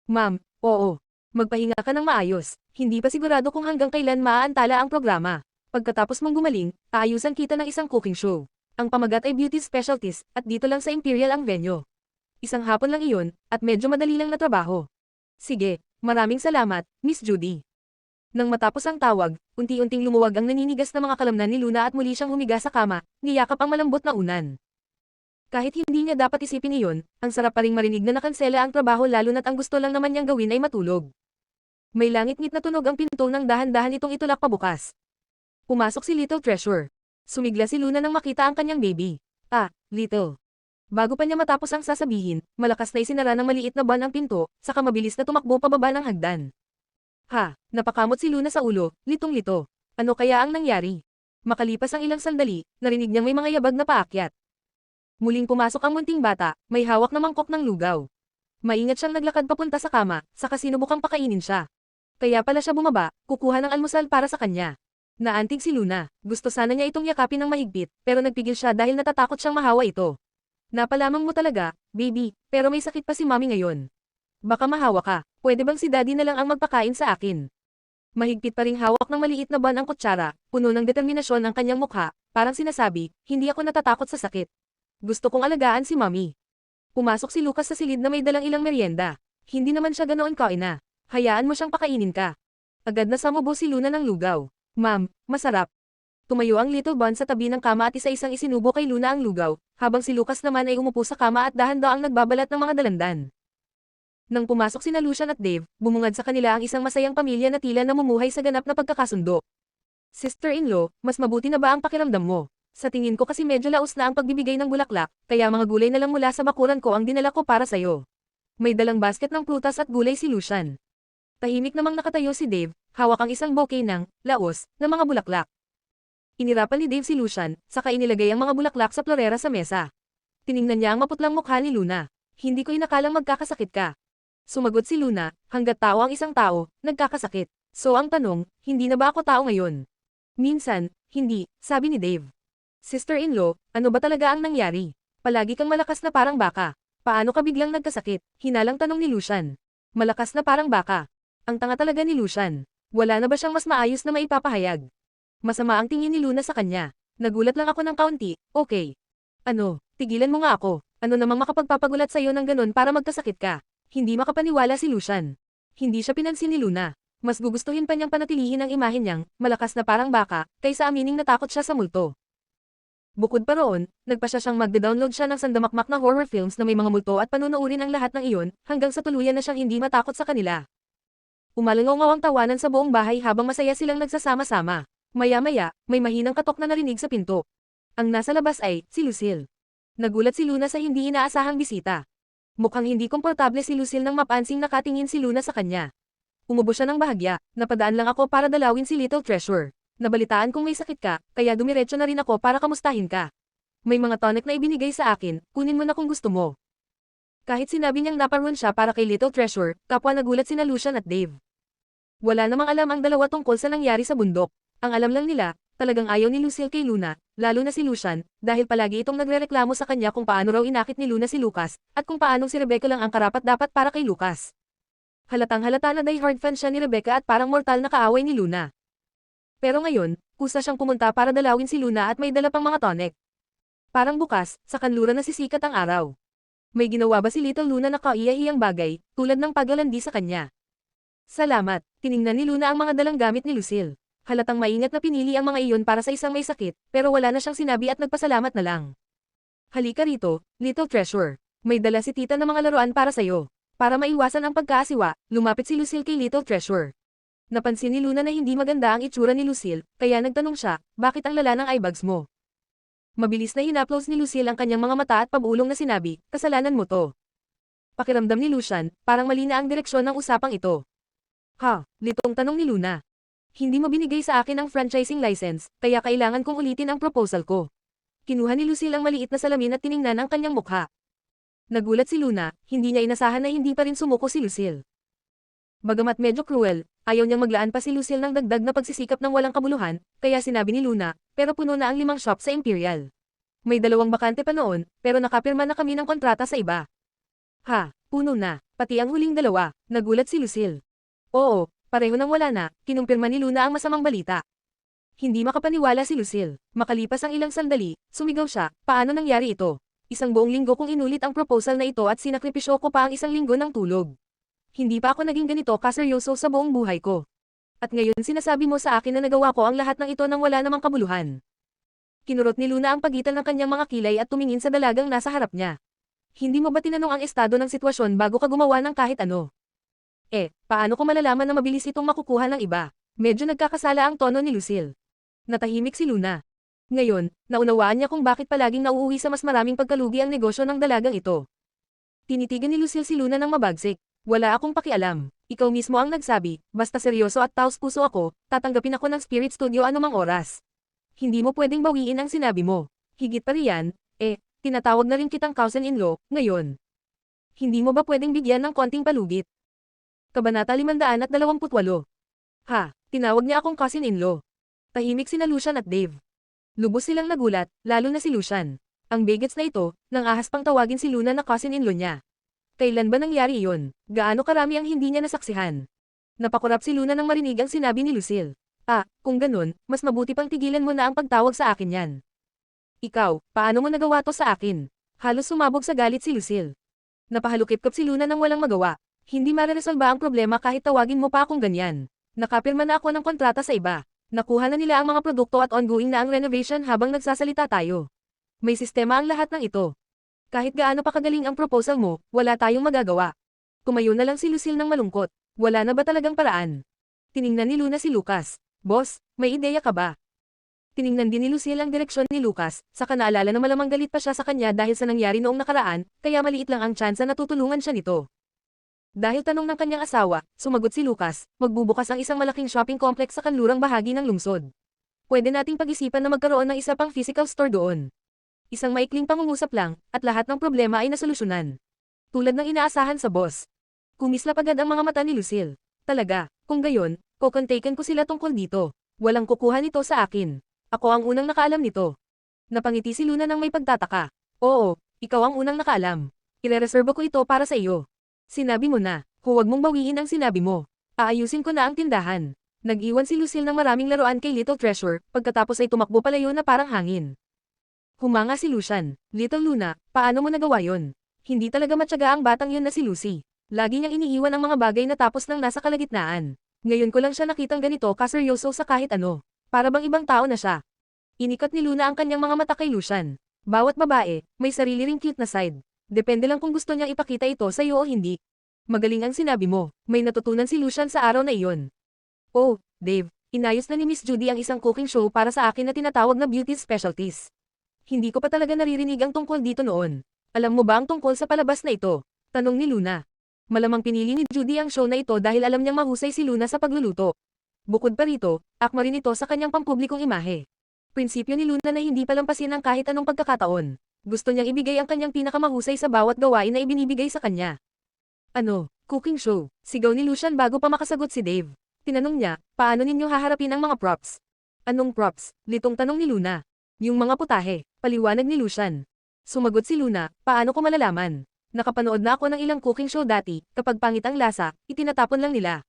Ma'am, oo. Magpahinga ka ng maayos. Hindi pa sigurado kung hanggang kailan maaantala ang programa. Pagkatapos mong gumaling, aayusan kita ng isang cooking show. Ang pamagat ay beauty specialties, at dito lang sa Imperial ang venue. Isang hapon lang iyon, at medyo madali lang na trabaho. Sige, maraming salamat, Miss Judy. Nang matapos ang tawag, unti-unting lumuwag ang naninigas na mga kalamnan ni Luna at muli siyang humiga sa kama, niyakap ang malambot na unan. Kahit hindi niya dapat isipin iyon, ang sarap pa ring marinig na nakansela ang trabaho lalo na't ang gusto lang naman niyang gawin ay matulog. May langit-ngit na tunog ang pinto nang dahan-dahan itong itulak pabukas. Pumasok si Little Treasure. Sumigla si Luna nang makita ang kanyang baby. Little. Bago pa niya matapos ang sasabihin, malakas na isinara ng maliit na ban ang pinto, saka mabilis na tumakbo pababa ng hagdan. Napakamot si Luna sa ulo, litong-lito. Ano kaya ang nangyari? Makalipas ang ilang sandali, narinig niyang may mga yabag na paakyat. Muling pumasok ang munting bata, may hawak na mangkok ng lugaw. Maingat siyang naglakad papunta sa kama, saka sinubukang pakainin siya. Kaya pala siya bumaba, kukuha ng almusal para sa kanya. Naantig si Luna, gusto sana niya itong yakapin ng mahigpit, pero nagpigil siya dahil natatakot siyang mahawa ito. Napalamang mo talaga, baby, pero may sakit pa si mami ngayon. Baka mahawa ka, pwede bang si daddy na lang ang magpakain sa akin? Mahigpit pa ring hawak ng maliit na ban ang kutsara, puno ng determinasyon ang kanyang mukha, parang sinasabi, hindi ako natatakot sa sakit. Gusto kong alagaan si mami. Pumasok si Lucas sa silid na may dalang ilang merienda. Hindi naman siya ganoon kaina. Hayaan mo siyang pakainin ka. Agad na samubo si Luna ng lugaw. Ma'am, masarap. Tumayo ang little Bun sa tabi ng kama at isa-isang isinubo kay Luna ang lugaw, habang si Lucas naman ay umupo sa kama at dahan-daang nagbabalat ng mga dalandan. Nang pumasok sina Lucian at Dave, bumungad sa kanila ang isang masayang pamilya na tila namumuhay sa ganap na pagkakasundo. Sister-in-law, mas mabuti na ba ang pakiramdam mo? Sa tingin ko kasi medyo laos na ang pagbibigay ng bulaklak, kaya mga gulay na lang mula sa bakuran ko ang dinala ko para sayo. May dalang basket ng prutas at gulay si Lucian. Tahimik namang nakatayo si Dave, hawak ang isang bouquet ng laos na mga bulaklak. Inirapan ni Dave si Lucian, saka inilagay ang mga bulaklak sa florera sa mesa. Tiningnan niya ang maputlang mukha ni Luna. Hindi ko inakalang magkakasakit ka. Sumagot si Luna, hanggat tao ang isang tao, nagkakasakit. So ang tanong, hindi na ba ako tao ngayon? Minsan, hindi, sabi ni Dave. Sister-in-law, ano ba talaga ang nangyari? Palagi kang malakas na parang baka. Paano ka biglang nagkasakit? Hinalang tanong ni Lucian. Malakas na parang baka. Ang tanga talaga ni Lucian. Wala na ba siyang mas maayos na maipapahayag? Masama ang tingin ni Luna sa kanya. Nagulat lang ako ng kaunti, okay. Ano, tigilan mo nga ako. Ano namang makapagpapagulat sa'yo ng ganun para magkasakit ka? Hindi makapaniwala si Lucian. Hindi siya pinansin ni Luna. Mas gugustuhin pa niyang panatilihin ang imahe niyang, malakas na parang baka, kaysa amining natakot siya sa multo. Bukod pa roon, nagpasya siyang magde-download siya ng sandamakmak na horror films na may mga multo at panunuorin ang lahat ng iyon, hanggang sa tuluyan na siyang hindi matakot sa kanila. Umalangaw ang tawanan sa buong bahay habang masaya silang nagsasama-sama. Maya-maya, may mahinang katok na narinig sa pinto. Ang nasa labas ay, si Lucille. Nagulat si Luna sa hindi inaasahang bisita. Mukhang hindi komportable si Lucille nang mapansing nakatingin si Luna sa kanya. Umubo siya ng bahagya, napadaan lang ako para dalawin si Little Treasure. Nabalitaan kong may sakit ka, kaya dumiretso na rin ako para kamustahin ka. May mga tonic na ibinigay sa akin, kunin mo na kung gusto mo. Kahit sinabi niyang naparoon siya para kay Little Treasure, kapwa nagulat sina Lucian at Dave. Wala namang alam ang dalawa tungkol sa nangyari sa bundok. Ang alam lang nila, talagang ayaw ni Lucille kay Luna, lalo na si Lucian, dahil palagi itong nagrereklamo sa kanya kung paano raw inakit ni Luna si Lucas, at kung paanong si Rebecca lang ang karapat-dapat para kay Lucas. Halatang-halata na die-hard fan siya ni Rebecca at parang mortal na kaaway ni Luna. Pero ngayon, kusa siyang pumunta para dalawin si Luna at may dala pang mga tonic. Parang bukas, sa kanluran na sisikat ang araw. May ginawa ba si Little Luna na kaiyahiyang bagay, tulad ng paglalandi sa kanya? Salamat, tiningnan ni Luna ang mga dalang gamit ni Lucille. Halatang maingat na pinili ang mga iyon para sa isang may sakit, pero wala na siyang sinabi at nagpasalamat na lang. Halika rito, Little Treasure. May dala si tita ng mga laruan para sa'yo. Para maiwasan ang pagkaasiwa, lumapit si Lucille kay Little Treasure. Napansin ni Luna na hindi maganda ang itsura ni Lucille, kaya nagtanong siya, bakit ang lala ng eyebags mo? Mabilis na hinaplos ni Lucille ang kanyang mga mata at pabulong na sinabi, kasalanan mo to. Pakiramdam ni Lucian, parang mali na ang direksyon ng usapang ito. Ha, litong tanong ni Luna. Hindi mo binigay sa akin ang franchising license, kaya kailangan kong ulitin ang proposal ko. Kinuha ni Lucille ang maliit na salamin at tiningnan ang kanyang mukha. Nagulat si Luna, hindi niya inasahan na hindi pa rin sumuko si Lucille. Bagamat medyo cruel, ayaw niyang maglaan pa si Lucille ng dagdag na pagsisikap ng walang kabuluhan, kaya sinabi ni Luna, pero puno na ang 5 shop sa Imperial. May 2 bakante pa noon, pero nakapirma na kami ng kontrata sa iba. Ha, puno na, pati ang huling 2, nagulat si Lucille. Oo. Pareho nang wala na, kinumpirma ni Luna ang masamang balita. Hindi makapaniwala si Lucille. Makalipas ang ilang sandali, sumigaw siya, paano nangyari ito? Isang buong linggo kong inulit ang proposal na ito at sinakripisyo ko pa ang 1 linggo ng tulog. Hindi pa ako naging ganito kaseryoso sa buong buhay ko. At ngayon sinasabi mo sa akin na nagawa ko ang lahat ng ito nang wala namang kabuluhan. Kinurot ni Luna ang pagitan ng kanyang mga kilay at tumingin sa dalagang nasa harap niya. Hindi mo ba tinanong ang estado ng sitwasyon bago ka gumawa ng kahit ano? Paano ko malalaman na mabilis itong makukuha ng iba? Medyo nagkakasala ang tono ni Lucille. Natahimik si Luna. Ngayon, naunawaan niya kung bakit palaging nauuwi sa mas maraming pagkalugi ang negosyo ng dalagang ito. Tinitigan ni Lucille si Luna ng mabagsik. Wala akong pakialam. Ikaw mismo ang nagsabi, basta seryoso at taos-puso ako, tatanggapin ako ng Spirit Studio anumang oras. Hindi mo pwedeng bawiin ang sinabi mo. Higit pa riyan, Tinatawag na rin kitang cousin-in-law, ngayon. Hindi mo ba pwedeng bigyan ng konting palugit? Kabanata 528. Ha, tinawag niya akong cousin-in-law. Tahimik sina Lucian at Dave. Lubos silang nagulat, lalo na si Lucian. Ang bigots na ito, nang ahas pang tawagin si Luna na cousin-in-law niya. Kailan ba nangyari iyon? Gaano karami ang hindi niya nasaksihan? Napakurap si Luna nang marinig ang sinabi ni Lucille. Kung ganun, mas mabuti pang tigilan mo na ang pagtawag sa akin yan. Ikaw, paano mo nagawa to sa akin? Halos sumabog sa galit si Lucille. Napahalukip-kap si Luna nang walang magawa. Hindi mareresolba ang problema kahit tawagin mo pa akong ganyan. Nakapirma na ako ng kontrata sa iba. Nakuha na nila ang mga produkto at ongoing na ang renovation habang nagsasalita tayo. May sistema ang lahat ng ito. Kahit gaano pa kagaling ang proposal mo, wala tayong magagawa. Tumayo na lang si Lucille ng malungkot. Wala na ba talagang paraan? Tiningnan ni Luna si Lucas. Boss, may ideya ka ba? Tiningnan din ni Lucille ang direksyon ni Lucas, saka naalala na malamang galit pa siya sa kanya dahil sa nangyari noong nakaraan, kaya maliit lang ang tsansa na tutulungan siya nito. Dahil tanong ng kanyang asawa, sumagot si Lucas, magbubukas ang isang malaking shopping complex sa kanlurang bahagi ng lungsod. Pwede nating pag-isipan na magkaroon ng isa pang physical store doon. Isang maikling pangungusap lang, at lahat ng problema ay nasolusyonan. Tulad ng inaasahan sa boss. Kumislap agad ang mga mata ni Lucille. Talaga, kung gayon, kukontaken ko sila tungkol dito. Walang kukuha nito sa akin. Ako ang unang nakaalam nito. Napangiti si Luna nang may pagtataka. Oo, ikaw ang unang nakaalam. Irereserbo ko ito para sa iyo. Sinabi mo na, huwag mong bawiin ang sinabi mo. Aayusin ko na ang tindahan. Nag-iwan si Lucille ng maraming laruan kay Little Treasure, pagkatapos ay tumakbo palayo na parang hangin. Humanga si Lucian. Little Luna, paano mo nagawa yon? Hindi talaga matyaga ang batang yun na si Lucy. Lagi niyang iniiwan ang mga bagay na tapos nang nasa kalagitnaan. Ngayon ko lang siya nakitang ganito kaseryoso sa kahit ano. Para bang ibang tao na siya. Inikat ni Luna ang kanyang mga mata kay Lucian. Bawat babae, may sarili ring cute na side. Depende lang kung gusto niyang ipakita ito sa iyo o hindi. Magaling ang sinabi mo. May natutunan si Lucian sa araw na iyon. Oh, Dave, inayos na ni Miss Judy ang isang cooking show para sa akin na tinatawag na Beauty Specialties. Hindi ko pa talaga naririnig ang tungkol dito noon. Alam mo ba ang tungkol sa palabas na ito? Tanong ni Luna. Malamang pinili ni Judy ang show na ito dahil alam niyang mahusay si Luna sa pagluluto. Bukod pa rito, akma rin ito sa kanyang pampublikong imahe. Prinsipyo ni Luna na hindi palampasin ang kahit anong pagkakataon. Gusto niyang ibigay ang kanyang pinakamahusay sa bawat gawain na ibinibigay sa kanya. Ano, cooking show? Sigaw ni Lucian bago pa makasagot si Dave. Tinanong niya, paano ninyo haharapin ang mga props? Anong props? Litong tanong ni Luna. Yung mga putahe, paliwanag ni Lucian. Sumagot si Luna, paano ko malalaman? Nakapanood na ako ng ilang cooking show dati, kapag pangit ang lasa, itinatapon lang nila.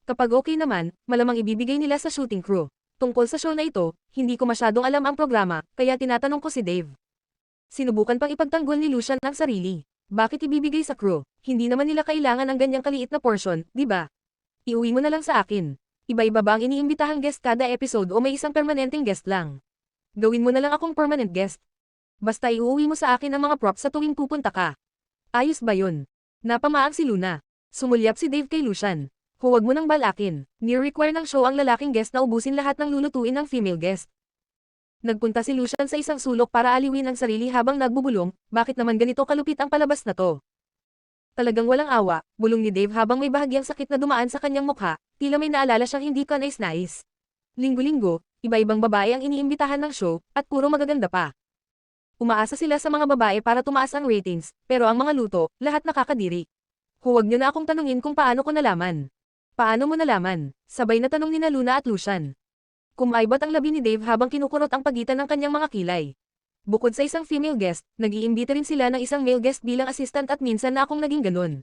Kapag okay naman, malamang ibibigay nila sa shooting crew. Tungkol sa show na ito, hindi ko masyadong alam ang programa, kaya tinatanong ko si Dave. Sinubukan pang ipagtanggol ni Lucian ang sarili. Bakit ibibigay sa crew? Hindi naman nila kailangan ang ganyang kaliit na portion, di ba? Iuwi mo na lang sa akin. Iba-iba ba ang iniimbitahang guest kada episode o may isang permanenteng guest lang? Gawin mo na lang akong permanent guest. Basta iuwi mo sa akin ang mga props sa tuwing pupunta ka. Ayos ba yun? Napamaang si Luna. Sumulyap si Dave kay Lucian. Huwag mo nang balakin. Ni-require ng show ang lalaking guest na ubusin lahat ng lulutuin ng female guest. Nagpunta si Lucian sa isang sulok para aliwin ang sarili habang nagbubulong, bakit naman ganito kalupit ang palabas na to? Talagang walang awa, bulong ni Dave habang may bahagyang sakit na dumaan sa kanyang mukha, tila may naalala siyang hindi ka nais-nais. Linggo-linggo, iba-ibang babae ang iniimbitahan ng show, at puro magaganda pa. Umaasa sila sa mga babae para tumaas ang ratings, pero ang mga luto, lahat nakakadiri. Huwag niyo na akong tanungin kung paano ko nalaman. Paano mo nalaman? Sabay na tanong ni Luna at Lucian. Kumaibat ang labi ni Dave habang kinukurot ang pagitan ng kanyang mga kilay. Bukod sa isang female guest, nag-iimbita rin sila ng isang male guest bilang assistant at minsan na akong naging ganun.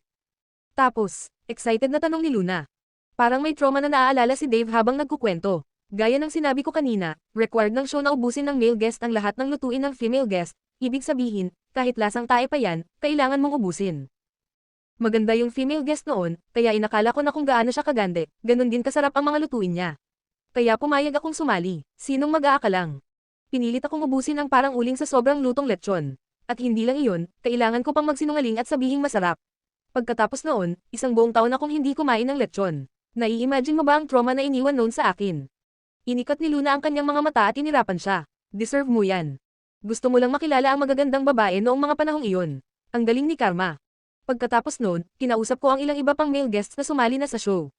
Tapos, excited na tanong ni Luna. Parang may trauma na naaalala si Dave habang nagkukwento. Gaya ng sinabi ko kanina, required ng show na ubusin ng male guest ang lahat ng lutuin ng female guest, ibig sabihin, kahit lasang tae pa yan, kailangan mong ubusin. Maganda yung female guest noon, kaya inakala ko na kung gaano siya kagande, ganun din kasarap ang mga lutuin niya. Kaya pumayag akong sumali, sinong mag-aakalang. Pinilit akong ubusin ang parang uling sa sobrang lutong lechon. At hindi lang iyon, kailangan ko pang magsinungaling at sabihing masarap. Pagkatapos noon, isang buong taon akong hindi kumain ng lechon. Nai-imagine mo ba ang trauma na iniwan noon sa akin? Inikat ni Luna ang kanyang mga mata at inirapan siya. Deserve mo yan. Gusto mo lang makilala ang magagandang babae noong mga panahong iyon. Ang galing ni Karma. Pagkatapos noon, kinausap ko ang ilang iba pang male guests na sumali na sa show.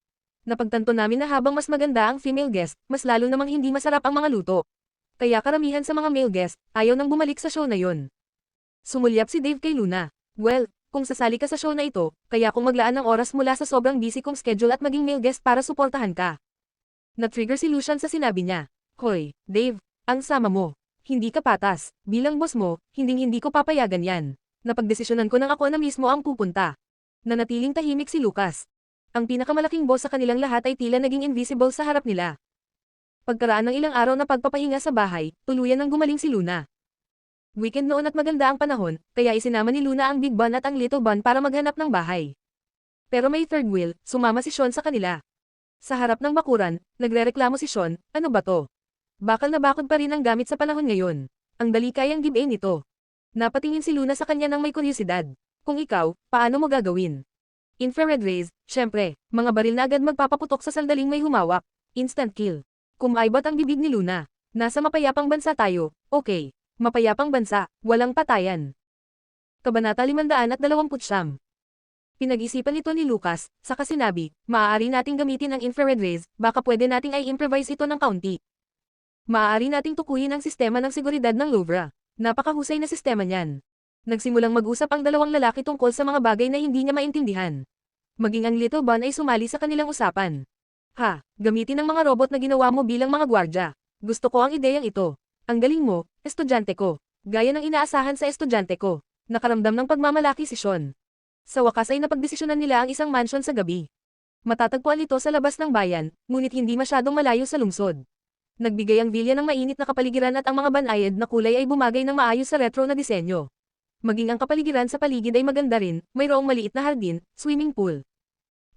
Napagtanto namin na habang mas maganda ang female guest, mas lalo namang hindi masarap ang mga luto. Kaya karamihan sa mga male guest, ayaw nang bumalik sa show na yon. Sumulyap si Dave kay Luna. Well, kung sasali ka sa show na ito, kaya kung maglaan ng oras mula sa sobrang busy kong schedule at maging male guest para suportahan ka. Na-trigger si Lucian sa sinabi niya. Hoy, Dave, ang sama mo. Hindi ka patas. Bilang boss mo, hindi ko papayagan yan. Napagdesisyonan ko nang ako na mismo ang pupunta. Nanatiling tahimik si Lucas. Ang pinakamalaking boss sa kanilang lahat ay tila naging invisible sa harap nila. Pagkaraan ng ilang araw na pagpapahinga sa bahay, tuluyan ng gumaling si Luna. Weekend noon at maganda ang panahon, kaya isinama ni Luna ang Big Bun at ang Little Bun para maghanap ng bahay. Pero may third wheel, sumama si Sean sa kanila. Sa harap ng bakuran, nagrereklamo si Sean, ano ba to? Bakal na bakod pa rin ang gamit sa panahon ngayon. Ang dali kayang give-in nito. Napatingin si Luna sa kanya ng may kuryosidad. Kung ikaw, paano mo gagawin? Infrared rays, syempre, mga baril na agad magpapaputok sa sandaling may humawak. Instant kill. Kumaibot ang bibig ni Luna. Nasa mapayapang bansa tayo, okay. Mapayapang bansa, walang patayan. Kabanata 529. Pinag-isipan ito ni Lucas, saka sinabi, maaari nating gamitin ang infrared rays, baka pwede nating ay improvise ito ng kaunti. Maaari nating tukuyin ang sistema ng seguridad ng Louvre. Napakahusay na sistema niyan. Nagsimulang mag-usap ang dalawang lalaki tungkol sa mga bagay na hindi niya maintindihan. Maging ang Little Bun ay sumali sa kanilang usapan. Ha, gamitin ang mga robot na ginawa mo bilang mga gwardya. Gusto ko ang ideyang ito. Ang galing mo, estudyante ko. Gaya ng inaasahan sa estudyante ko. Nakaramdam ng pagmamalaki si Sean. Sa wakas ay napagdesisyonan nila ang isang mansion sa gabi. Matatagpuan ito sa labas ng bayan, ngunit hindi masyadong malayo sa lungsod. Nagbigay ang villa ng mainit na kapaligiran at ang mga banayad na kulay ay bumagay ng maayos sa retro na disenyo. Maging ang kapaligiran sa paligid ay maganda rin, mayroong maliit na hardin, swimming pool.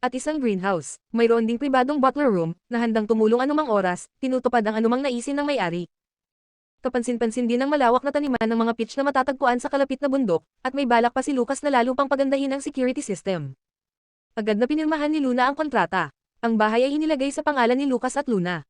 At isang greenhouse, mayroon ding pribadong butler room, na handang tumulong anumang oras, tinutupad ang anumang naisin ng may-ari. Kapansin-pansin din ang malawak na taniman ng mga peach na matatagpuan sa kalapit na bundok, at may balak pa si Lucas na lalo pang pagandahin ang security system. Agad na pinirmahan ni Luna ang kontrata. Ang bahay ay inilagay sa pangalan ni Lucas at Luna.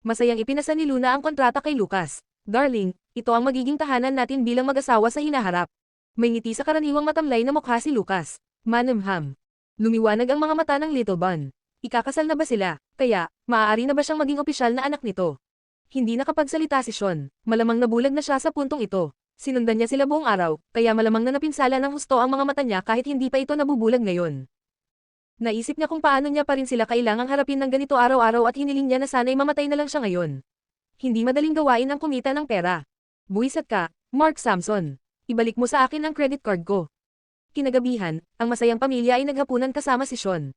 Masayang ipinasa ni Luna ang kontrata kay Lucas. Darling, ito ang magiging tahanan natin bilang mag-asawa sa hinaharap. May ngiti sa karaniwang matamlay na mukha si Lucas. Manamham. Lumiwanag ang mga mata ng Little Bun. Ikakasal na ba sila? Kaya, maaari na ba siyang maging opisyal na anak nito? Hindi nakapagsalita si Sean, malamang nabulag na siya sa puntong ito. Sinundan niya sila buong araw, kaya malamang na napinsala ng husto ang mga mata niya kahit hindi pa ito nabubulag ngayon. Naisip niya kung paano niya pa rin sila kailangang harapin ng ganito araw-araw at hiniling niya na sana'y mamatay na lang siya ngayon. Hindi madaling gawain ang kumita ng pera. Buwiset ka, Mark Samson. Ibalik mo sa akin ang credit card ko. Kinagabihan, ang masayang pamilya ay naghapunan kasama si Sean.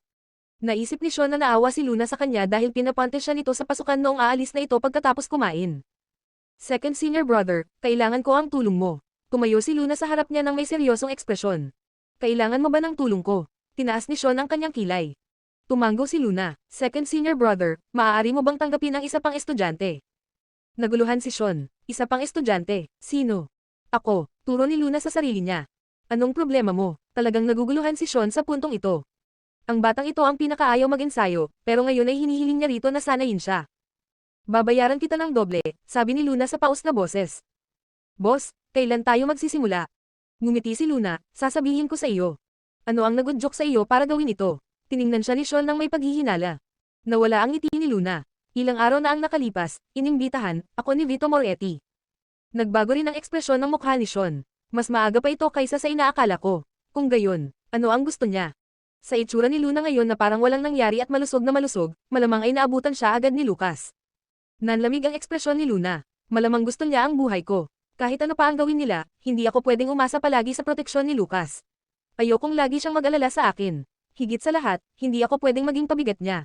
Naisip ni Sean na naawa si Luna sa kanya dahil pinapante siya nito sa pasukan noong aalis na ito pagkatapos kumain. Second senior brother, kailangan ko ang tulong mo. Tumayo si Luna sa harap niya ng may seryosong ekspresyon. Kailangan mo ba ng tulong ko? Tinaas ni Sean ang kanyang kilay. Tumango si Luna. Second senior brother, maaari mo bang tanggapin ang isa pang estudyante? Naguluhan si Sean. Isa pang estudyante? Sino? Ako, turo ni Luna sa sarili niya. Anong problema mo? Talagang naguguluhan si Sean sa puntong ito. Ang batang ito ang pinakaayaw mag-ensayo, pero ngayon ay hinihiling niya rito na sanayin siya. Babayaran kita ng doble, sabi ni Luna sa paus na boses. Boss, kailan tayo magsisimula? Ngumiti si Luna, sasabihin ko sa iyo. Ano ang nag-joke sa iyo para gawin ito? Tiningnan siya ni Sean ng may paghihinala. Nawala ang ngiti ni Luna. Ilang araw na ang nakalipas, inimbitahan, ako ni Vito Moretti. Nagbago rin ang ekspresyon ng mukha ni Sean. Mas maaga pa ito kaysa sa inaakala ko. Kung gayon, ano ang gusto niya? Sa itsura ni Luna ngayon na parang walang nangyari at malusog na malusog, malamang ay naabutan siya agad ni Lucas. Nanlamig ang ekspresyon ni Luna. Malamang gusto niya ang buhay ko. Kahit ano pa ang gawin nila, hindi ako pwedeng umasa palagi sa proteksyon ni Lucas. Ayokong lagi siyang mag-alala sa akin. Higit sa lahat, hindi ako pwedeng maging pabigat niya.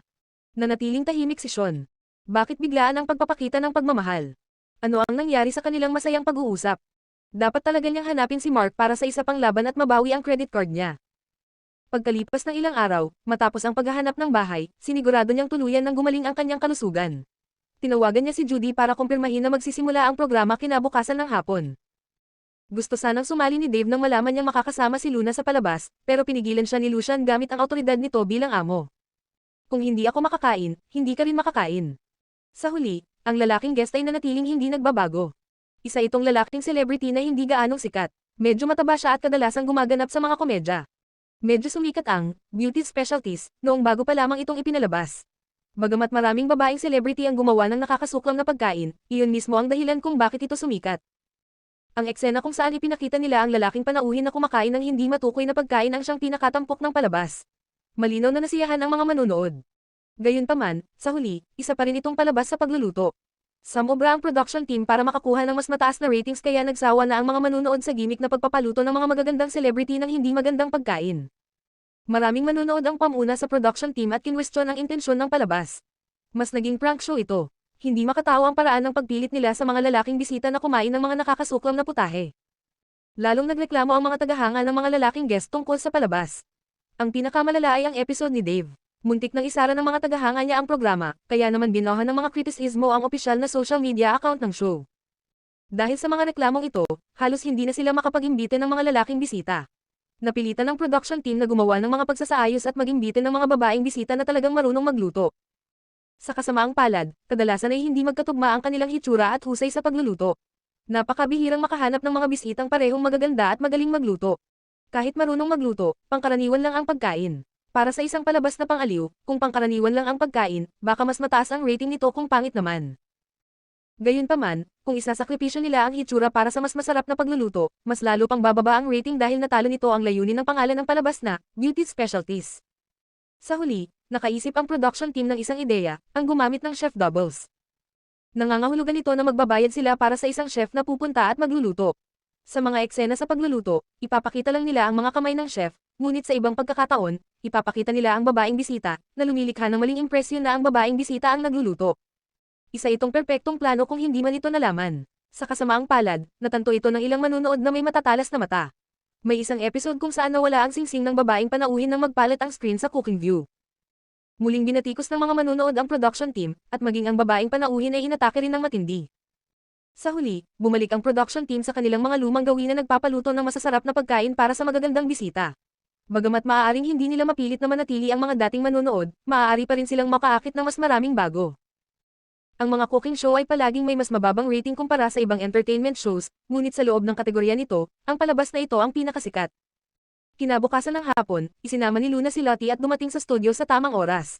Nanatiling tahimik si Sean. Bakit biglaan ang pagpapakita ng pagmamahal? Ano ang nangyari sa kanilang masayang pag-uusap? Dapat talaga niyang hanapin si Mark para sa isa pang laban at mabawi ang credit card niya. Pagkalipas ng ilang araw, matapos ang paghahanap ng bahay, sinigurado niyang tuluyan ng gumaling ang kanyang kalusugan. Tinawagan niya si Judy para kumpirmahin na magsisimula ang programa kinabukasan ng hapon. Gusto sanang sumali ni Dave nang malaman niyang makakasama si Luna sa palabas, pero pinigilan siya ni Lucian gamit ang awtoridad nito bilang amo. Kung hindi ako makakain, hindi ka rin makakain. Sa huli, ang lalaking guest ay nanatiling hindi nagbabago. Isa itong lalaking celebrity na hindi gaanong sikat. Medyo mataba siya at kadalasang gumaganap sa mga komedya. Medyo sumikat ang beauty specialties noong bago pa lamang itong ipinalabas. Bagamat maraming babaeng celebrity ang gumawa ng nakakasuklam na pagkain, iyon mismo ang dahilan kung bakit ito sumikat. Ang eksena kung saan ipinakita nila ang lalaking panauhin na kumakain ng hindi matukoy na pagkain ang siyang pinakatampok ng palabas. Malinaw na nasiyahan ang mga manonood. Gayunpaman, sa huli, isa pa rin itong palabas sa pagluluto. Sumobra ang production team para makakuha ng mas mataas na ratings kaya nagsawa na ang mga manonood sa gimmick na pagpapaluto ng mga magagandang celebrity ng hindi magandang pagkain. Maraming manonood ang pamuna sa production team at kinwestiyon ang intensyon ng palabas. Mas naging prank show ito. Hindi makatawa ang paraan ng pagpilit nila sa mga lalaking bisita na kumain ng mga nakakasuklam na putahe. Lalong nagreklamo ang mga tagahanga ng mga lalaking guest tungkol sa palabas. Ang pinakamalala ay ang episode ni Dave. Muntik nang isara ng mga tagahanga niya ang programa, kaya naman binohan ng mga kritisismo ang opisyal na social media account ng show. Dahil sa mga reklamong ito, halos hindi na sila makapag-imbite ng mga lalaking bisita. Napilitan ng production team na gumawa ng mga pagsasaayos at mag-imbite ng mga babaeng bisita na talagang marunong magluto. Sa kasamaang palad, kadalasan ay hindi magkatugma ang kanilang hitsura at husay sa pagluluto. Napakabihirang makahanap ng mga bisitang parehong magaganda at magaling magluto. Kahit marunong magluto, pangkaraniwan lang ang pagkain. Para sa isang palabas na pang-aliw, kung pangkaraniwan lang ang pagkain, baka mas mataas ang rating nito kung pangit naman. Gayunpaman, kung isasakripisyo nila ang hitsura para sa mas masarap na pagluluto, mas lalo pang bababa ang rating dahil natalo nito ang layunin ng pangalan ng palabas na Beauty Specialties. Sa huli, nakaisip ang production team ng isang ideya, ang gumamit ng chef doubles. Nangangahulugan ito na magbabayad sila para sa isang chef na pupunta at magluluto. Sa mga eksena sa pagluluto, ipapakita lang nila ang mga kamay ng chef, ngunit sa ibang pagkakataon, ipapakita nila ang babaeng bisita, na lumilikha ng maling impresyon na ang babaeng bisita ang nagluluto. Isa itong perpektong plano kung hindi man ito nalaman. Sa kasamaang palad, natanto ito ng ilang manunood na may matatalas na mata. May isang episode kung saan nawala ang singsing ng babaeng panauhin nang magpalit ang screen sa cooking view. Muling binatikos ng mga manunood ang production team, at maging ang babaeng panauhin ay inatake rin ng matindi. Sa huli, bumalik ang production team sa kanilang mga lumang gawin na nagpapaluto ng masasarap na pagkain para sa magagandang bisita. Bagamat maaaring hindi nila mapilit na manatili ang mga dating manunood, maaari pa rin silang makaakit ng mas maraming bago. Ang mga cooking show ay palaging may mas mababang rating kumpara sa ibang entertainment shows, ngunit sa loob ng kategorya nito, ang palabas na ito ang pinakasikat. Kinabukasan ng hapon, isinama ni Luna si Lottie at dumating sa studio sa tamang oras.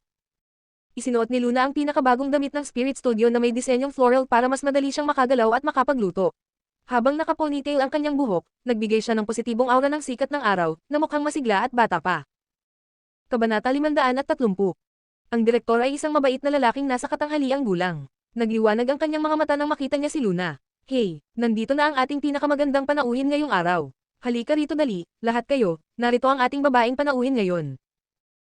Isinuot ni Luna ang pinakabagong damit ng Spirit Studio na may disenyong floral para mas madali siyang makagalaw at makapagluto. Habang naka-ponytail ang kanyang buhok, nagbigay siya ng positibong aura ng sikat ng araw, na mukhang masigla at bata pa. Kabanata 530. Ang direktor ay isang mabait na lalaking nasa katanghaliang gulang. Nagliwanag ang kanyang mga mata nang makita niya si Luna. Hey, nandito na ang ating pinakamagandang panauhin ngayong araw. Halika rito dali, lahat kayo, narito ang ating babaeng panauhin ngayon.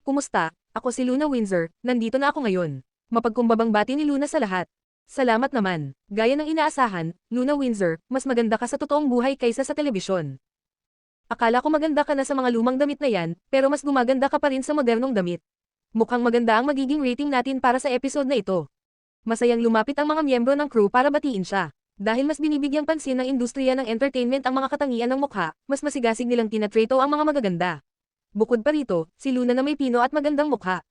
Kumusta? Ako si Luna Windsor, nandito na ako ngayon. Mapagkumbabang bati ni Luna sa lahat. Salamat naman. Gaya ng inaasahan, Luna Windsor, mas maganda ka sa totoong buhay kaysa sa telebisyon. Akala ko maganda ka na sa mga lumang damit na yan, pero mas gumaganda ka pa rin sa modernong damit. Mukhang maganda ang magiging rating natin para sa episode na ito. Masayang lumapit ang mga miyembro ng crew para batiin siya. Dahil mas binibigyang pansin ng industriya ng entertainment ang mga katangian ng mukha, mas masigasig nilang tinatrato ang mga magaganda. Bukod pa rito, si Luna na may pino at magandang mukha.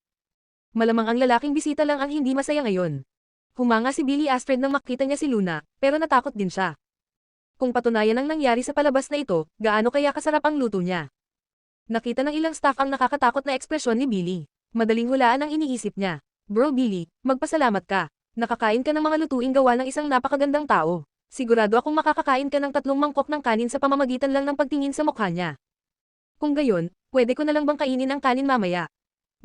Malamang ang lalaking bisita lang ang hindi masaya ngayon. Humanga si Billy Astrid nang makita niya si Luna, pero natakot din siya. Kung patunayan ang nangyari sa palabas na ito, gaano kaya kasarap ang luto niya? Nakita ng ilang staff ang nakakatakot na ekspresyon ni Billy. Madaling hulaan ang iniisip niya. Bro Billy, magpasalamat ka. Nakakain ka ng mga lutuing gawa ng isang napakagandang tao. Sigurado akong makakakain ka ng 3 mangkok ng kanin sa pamamagitan lang ng pagtingin sa mukha niya. Kung gayon, pwede ko na lang bang kainin ang kanin mamaya?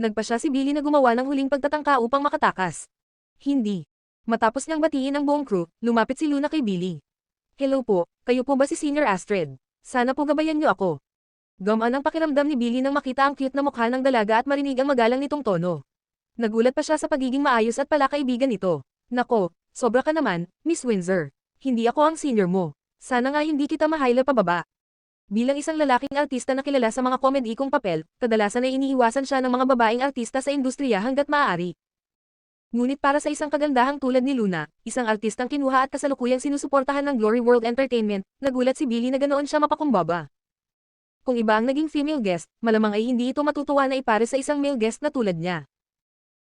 Nagpa siya si Billy na gumawa ng huling pagtatangka upang makatakas. Hindi. Matapos niyang batiin ang buong crew, lumapit si Luna kay Billy. Hello po, kayo po ba si Senior Astrid? Sana po gabayan niyo ako. Gumaan ang pakiramdam ni Billy nang makita ang cute na mukha ng dalaga at marinig ang magalang nitong tono. Nagulat pa siya sa pagiging maayos at palakaibigan nito. Nako, sobra ka naman, Miss Windsor. Hindi ako ang senior mo. Sana nga hindi kita mahayla pababa. Bilang isang lalaking artista na kilala sa mga komedikong papel, kadalasan ay iniiwasan siya ng mga babaeng artista sa industriya hanggat maaari. Ngunit para sa isang kagandahang tulad ni Luna, isang artistang kinuha at kasalukuyang sinusuportahan ng Glory World Entertainment, nagulat si Billy na ganoon siya mapakumbaba. Kung iba ang naging female guest, malamang ay hindi ito matutuwa na ipare sa isang male guest na tulad niya.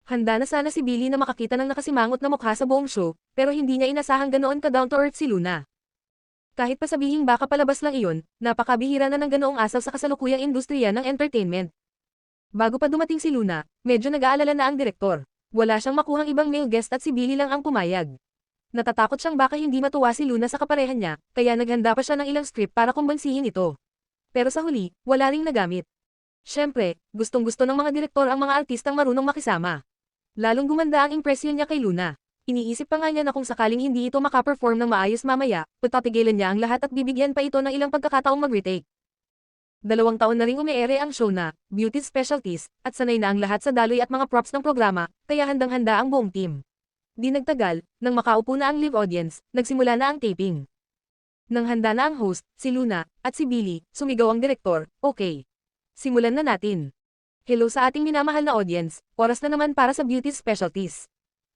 Handa na sana si Billy na makakita ng nakasimangot na mukha sa buong show, pero hindi niya inasahang ganoon ka down to earth si Luna. Kahit pa sabihing baka palabas lang iyon, napakabihira na ng ganoong asaw sa kasalukuyang industriya ng entertainment. Bago pa dumating si Luna, medyo nag-aalala na ang direktor. Wala siyang makuhang ibang male guest at si Billy lang ang pumayag. Natatakot siyang baka hindi matuwa si Luna sa kaparehan niya, kaya naghanda pa siya ng ilang script para kumbansihin ito. Pero sa huli, wala ring nagamit. Siyempre, gustong-gusto ng mga direktor ang mga artistang marunong makisama. Lalong gumanda ang impresyon niya kay Luna. Iniisip pa nga niya na kung sakaling hindi ito makaperform ng maayos mamaya, patatigilan niya ang lahat at bibigyan pa ito ng ilang pagkakataong mag-retake. 2 taon na ring umeere ang show na, Beauty Specialties, at sanay na ang lahat sa daloy at mga props ng programa, kaya handang-handa ang buong team. Di nagtagal, nang makaupo na ang live audience, nagsimula na ang taping. Nang handa na ang host, si Luna, at si Billy, sumigaw ang direktor, okay. Simulan na natin. Hello sa ating minamahal na audience, oras na naman para sa Beauty Specialties.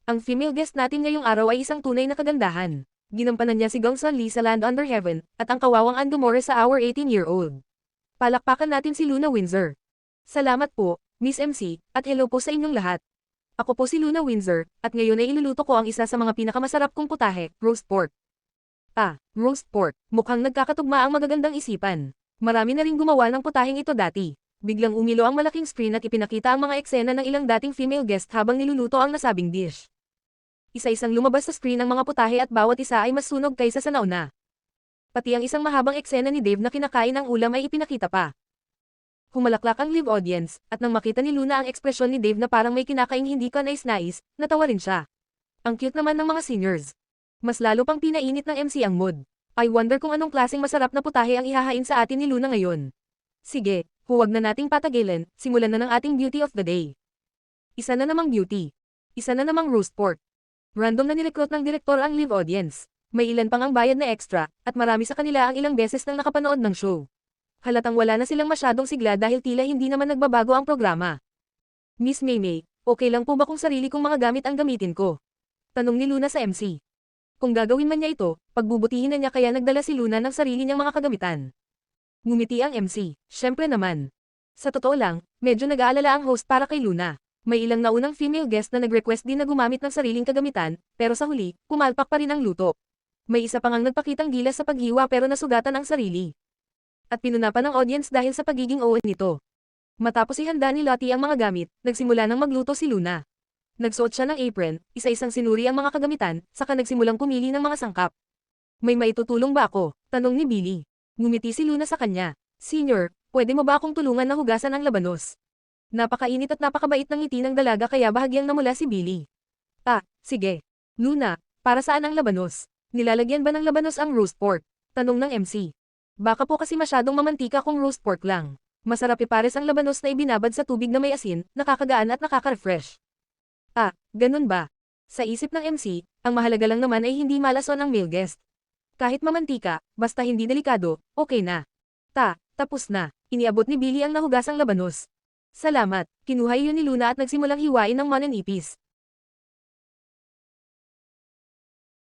Ang female guest natin ngayong araw ay isang tunay na kagandahan. Ginampanan niya si Gongsun Lee sa Land Under Heaven, at ang kawawang Ann Gomorrah sa Our 18-Year-Old. Palakpakan natin si Luna Windsor. Salamat po, Miss MC, at hello po sa inyong lahat. Ako po si Luna Windsor, at ngayon ay iluluto ko ang isa sa mga pinakamasarap kong putahe, roast pork. Roast pork, mukhang nagkakatugma ang magagandang isipan. Marami na ring gumawa ng putaheng ito dati. Biglang umilo ang malaking screen at ipinakita ang mga eksena ng ilang dating female guest habang niluluto ang nasabing dish. Isa-isang lumabas sa screen ang mga putahe at bawat isa ay mas sunog kaysa sa nauna. Pati ang isang mahabang eksena ni Dave na kinakain ang ulam ay ipinakita pa. Humalaklak ang live audience, at nang makita ni Luna ang ekspresyon ni Dave na parang may kinakaing hindi ka nais-nais, natawa rin siya. Ang cute naman ng mga seniors. Mas lalo pang pinainit ng MC ang mood. I wonder kung anong klaseng masarap na putahe ang ihahain sa atin ni Luna ngayon. Sige, huwag na nating patagilan, simulan na ng ating beauty of the day. Isa na namang beauty. Isa na namang roast pork. Random na nirecruit ng direktor ang live audience. May ilan pang ang bayad na extra, at marami sa kanila ang ilang beses nang nakapanood ng show. Halatang wala na silang masyadong sigla dahil tila hindi naman nagbabago ang programa. Miss Maymay, okay lang po ba kung sarili kong mga gamit ang gamitin ko? Tanong ni Luna sa MC. Kung gagawin man niya ito, pagbubutihin na niya kaya nagdala si Luna ng sarili niyang mga kagamitan. Ngumiti ang MC, syempre naman. Sa totoo lang, medyo nag-aalala ang host para kay Luna. May ilang naunang female guest na nag-request din na gumamit ng sariling kagamitan, pero sa huli, pumalpak pa rin ang luto. May isa pang ang nagpakitang gilas sa paghiwa pero nasugatan ang sarili. At pinuna pa ng audience dahil sa pagiging OA nito. Matapos ihanda ni Lottie ang mga gamit, nagsimula ng magluto si Luna. Nagsuot siya ng apron, isa-isang sinuri ang mga kagamitan, saka nagsimulang pumili ng mga sangkap. May maitutulong ba ako? Tanong ni Billy. Ngumiti si Luna sa kanya. Senior, pwede mo ba akong tulungan na hugasan ang labanos? Napakainit at napakabait ng ngiti ng dalaga kaya bahagyang namula si Billy. Sige. Luna, para saan ang labanos? Nilalagyan ba ng labanos ang roast pork? Tanong ng MC. Baka po kasi masyadong mamantika kung roast pork lang. Masarap ipares ang labanos na ibinabad sa tubig na may asin, nakakagaan at nakaka-refresh. Ganun ba? Sa isip ng MC, ang mahalaga lang naman ay hindi malason ang male guest. Kahit mamantika, basta hindi delikado, okay na. Tapos na. Iniabot ni Billy ang nahugasang labanos. Salamat, kinuha iyon ni Luna at nagsimulang hiwain ng mananipis.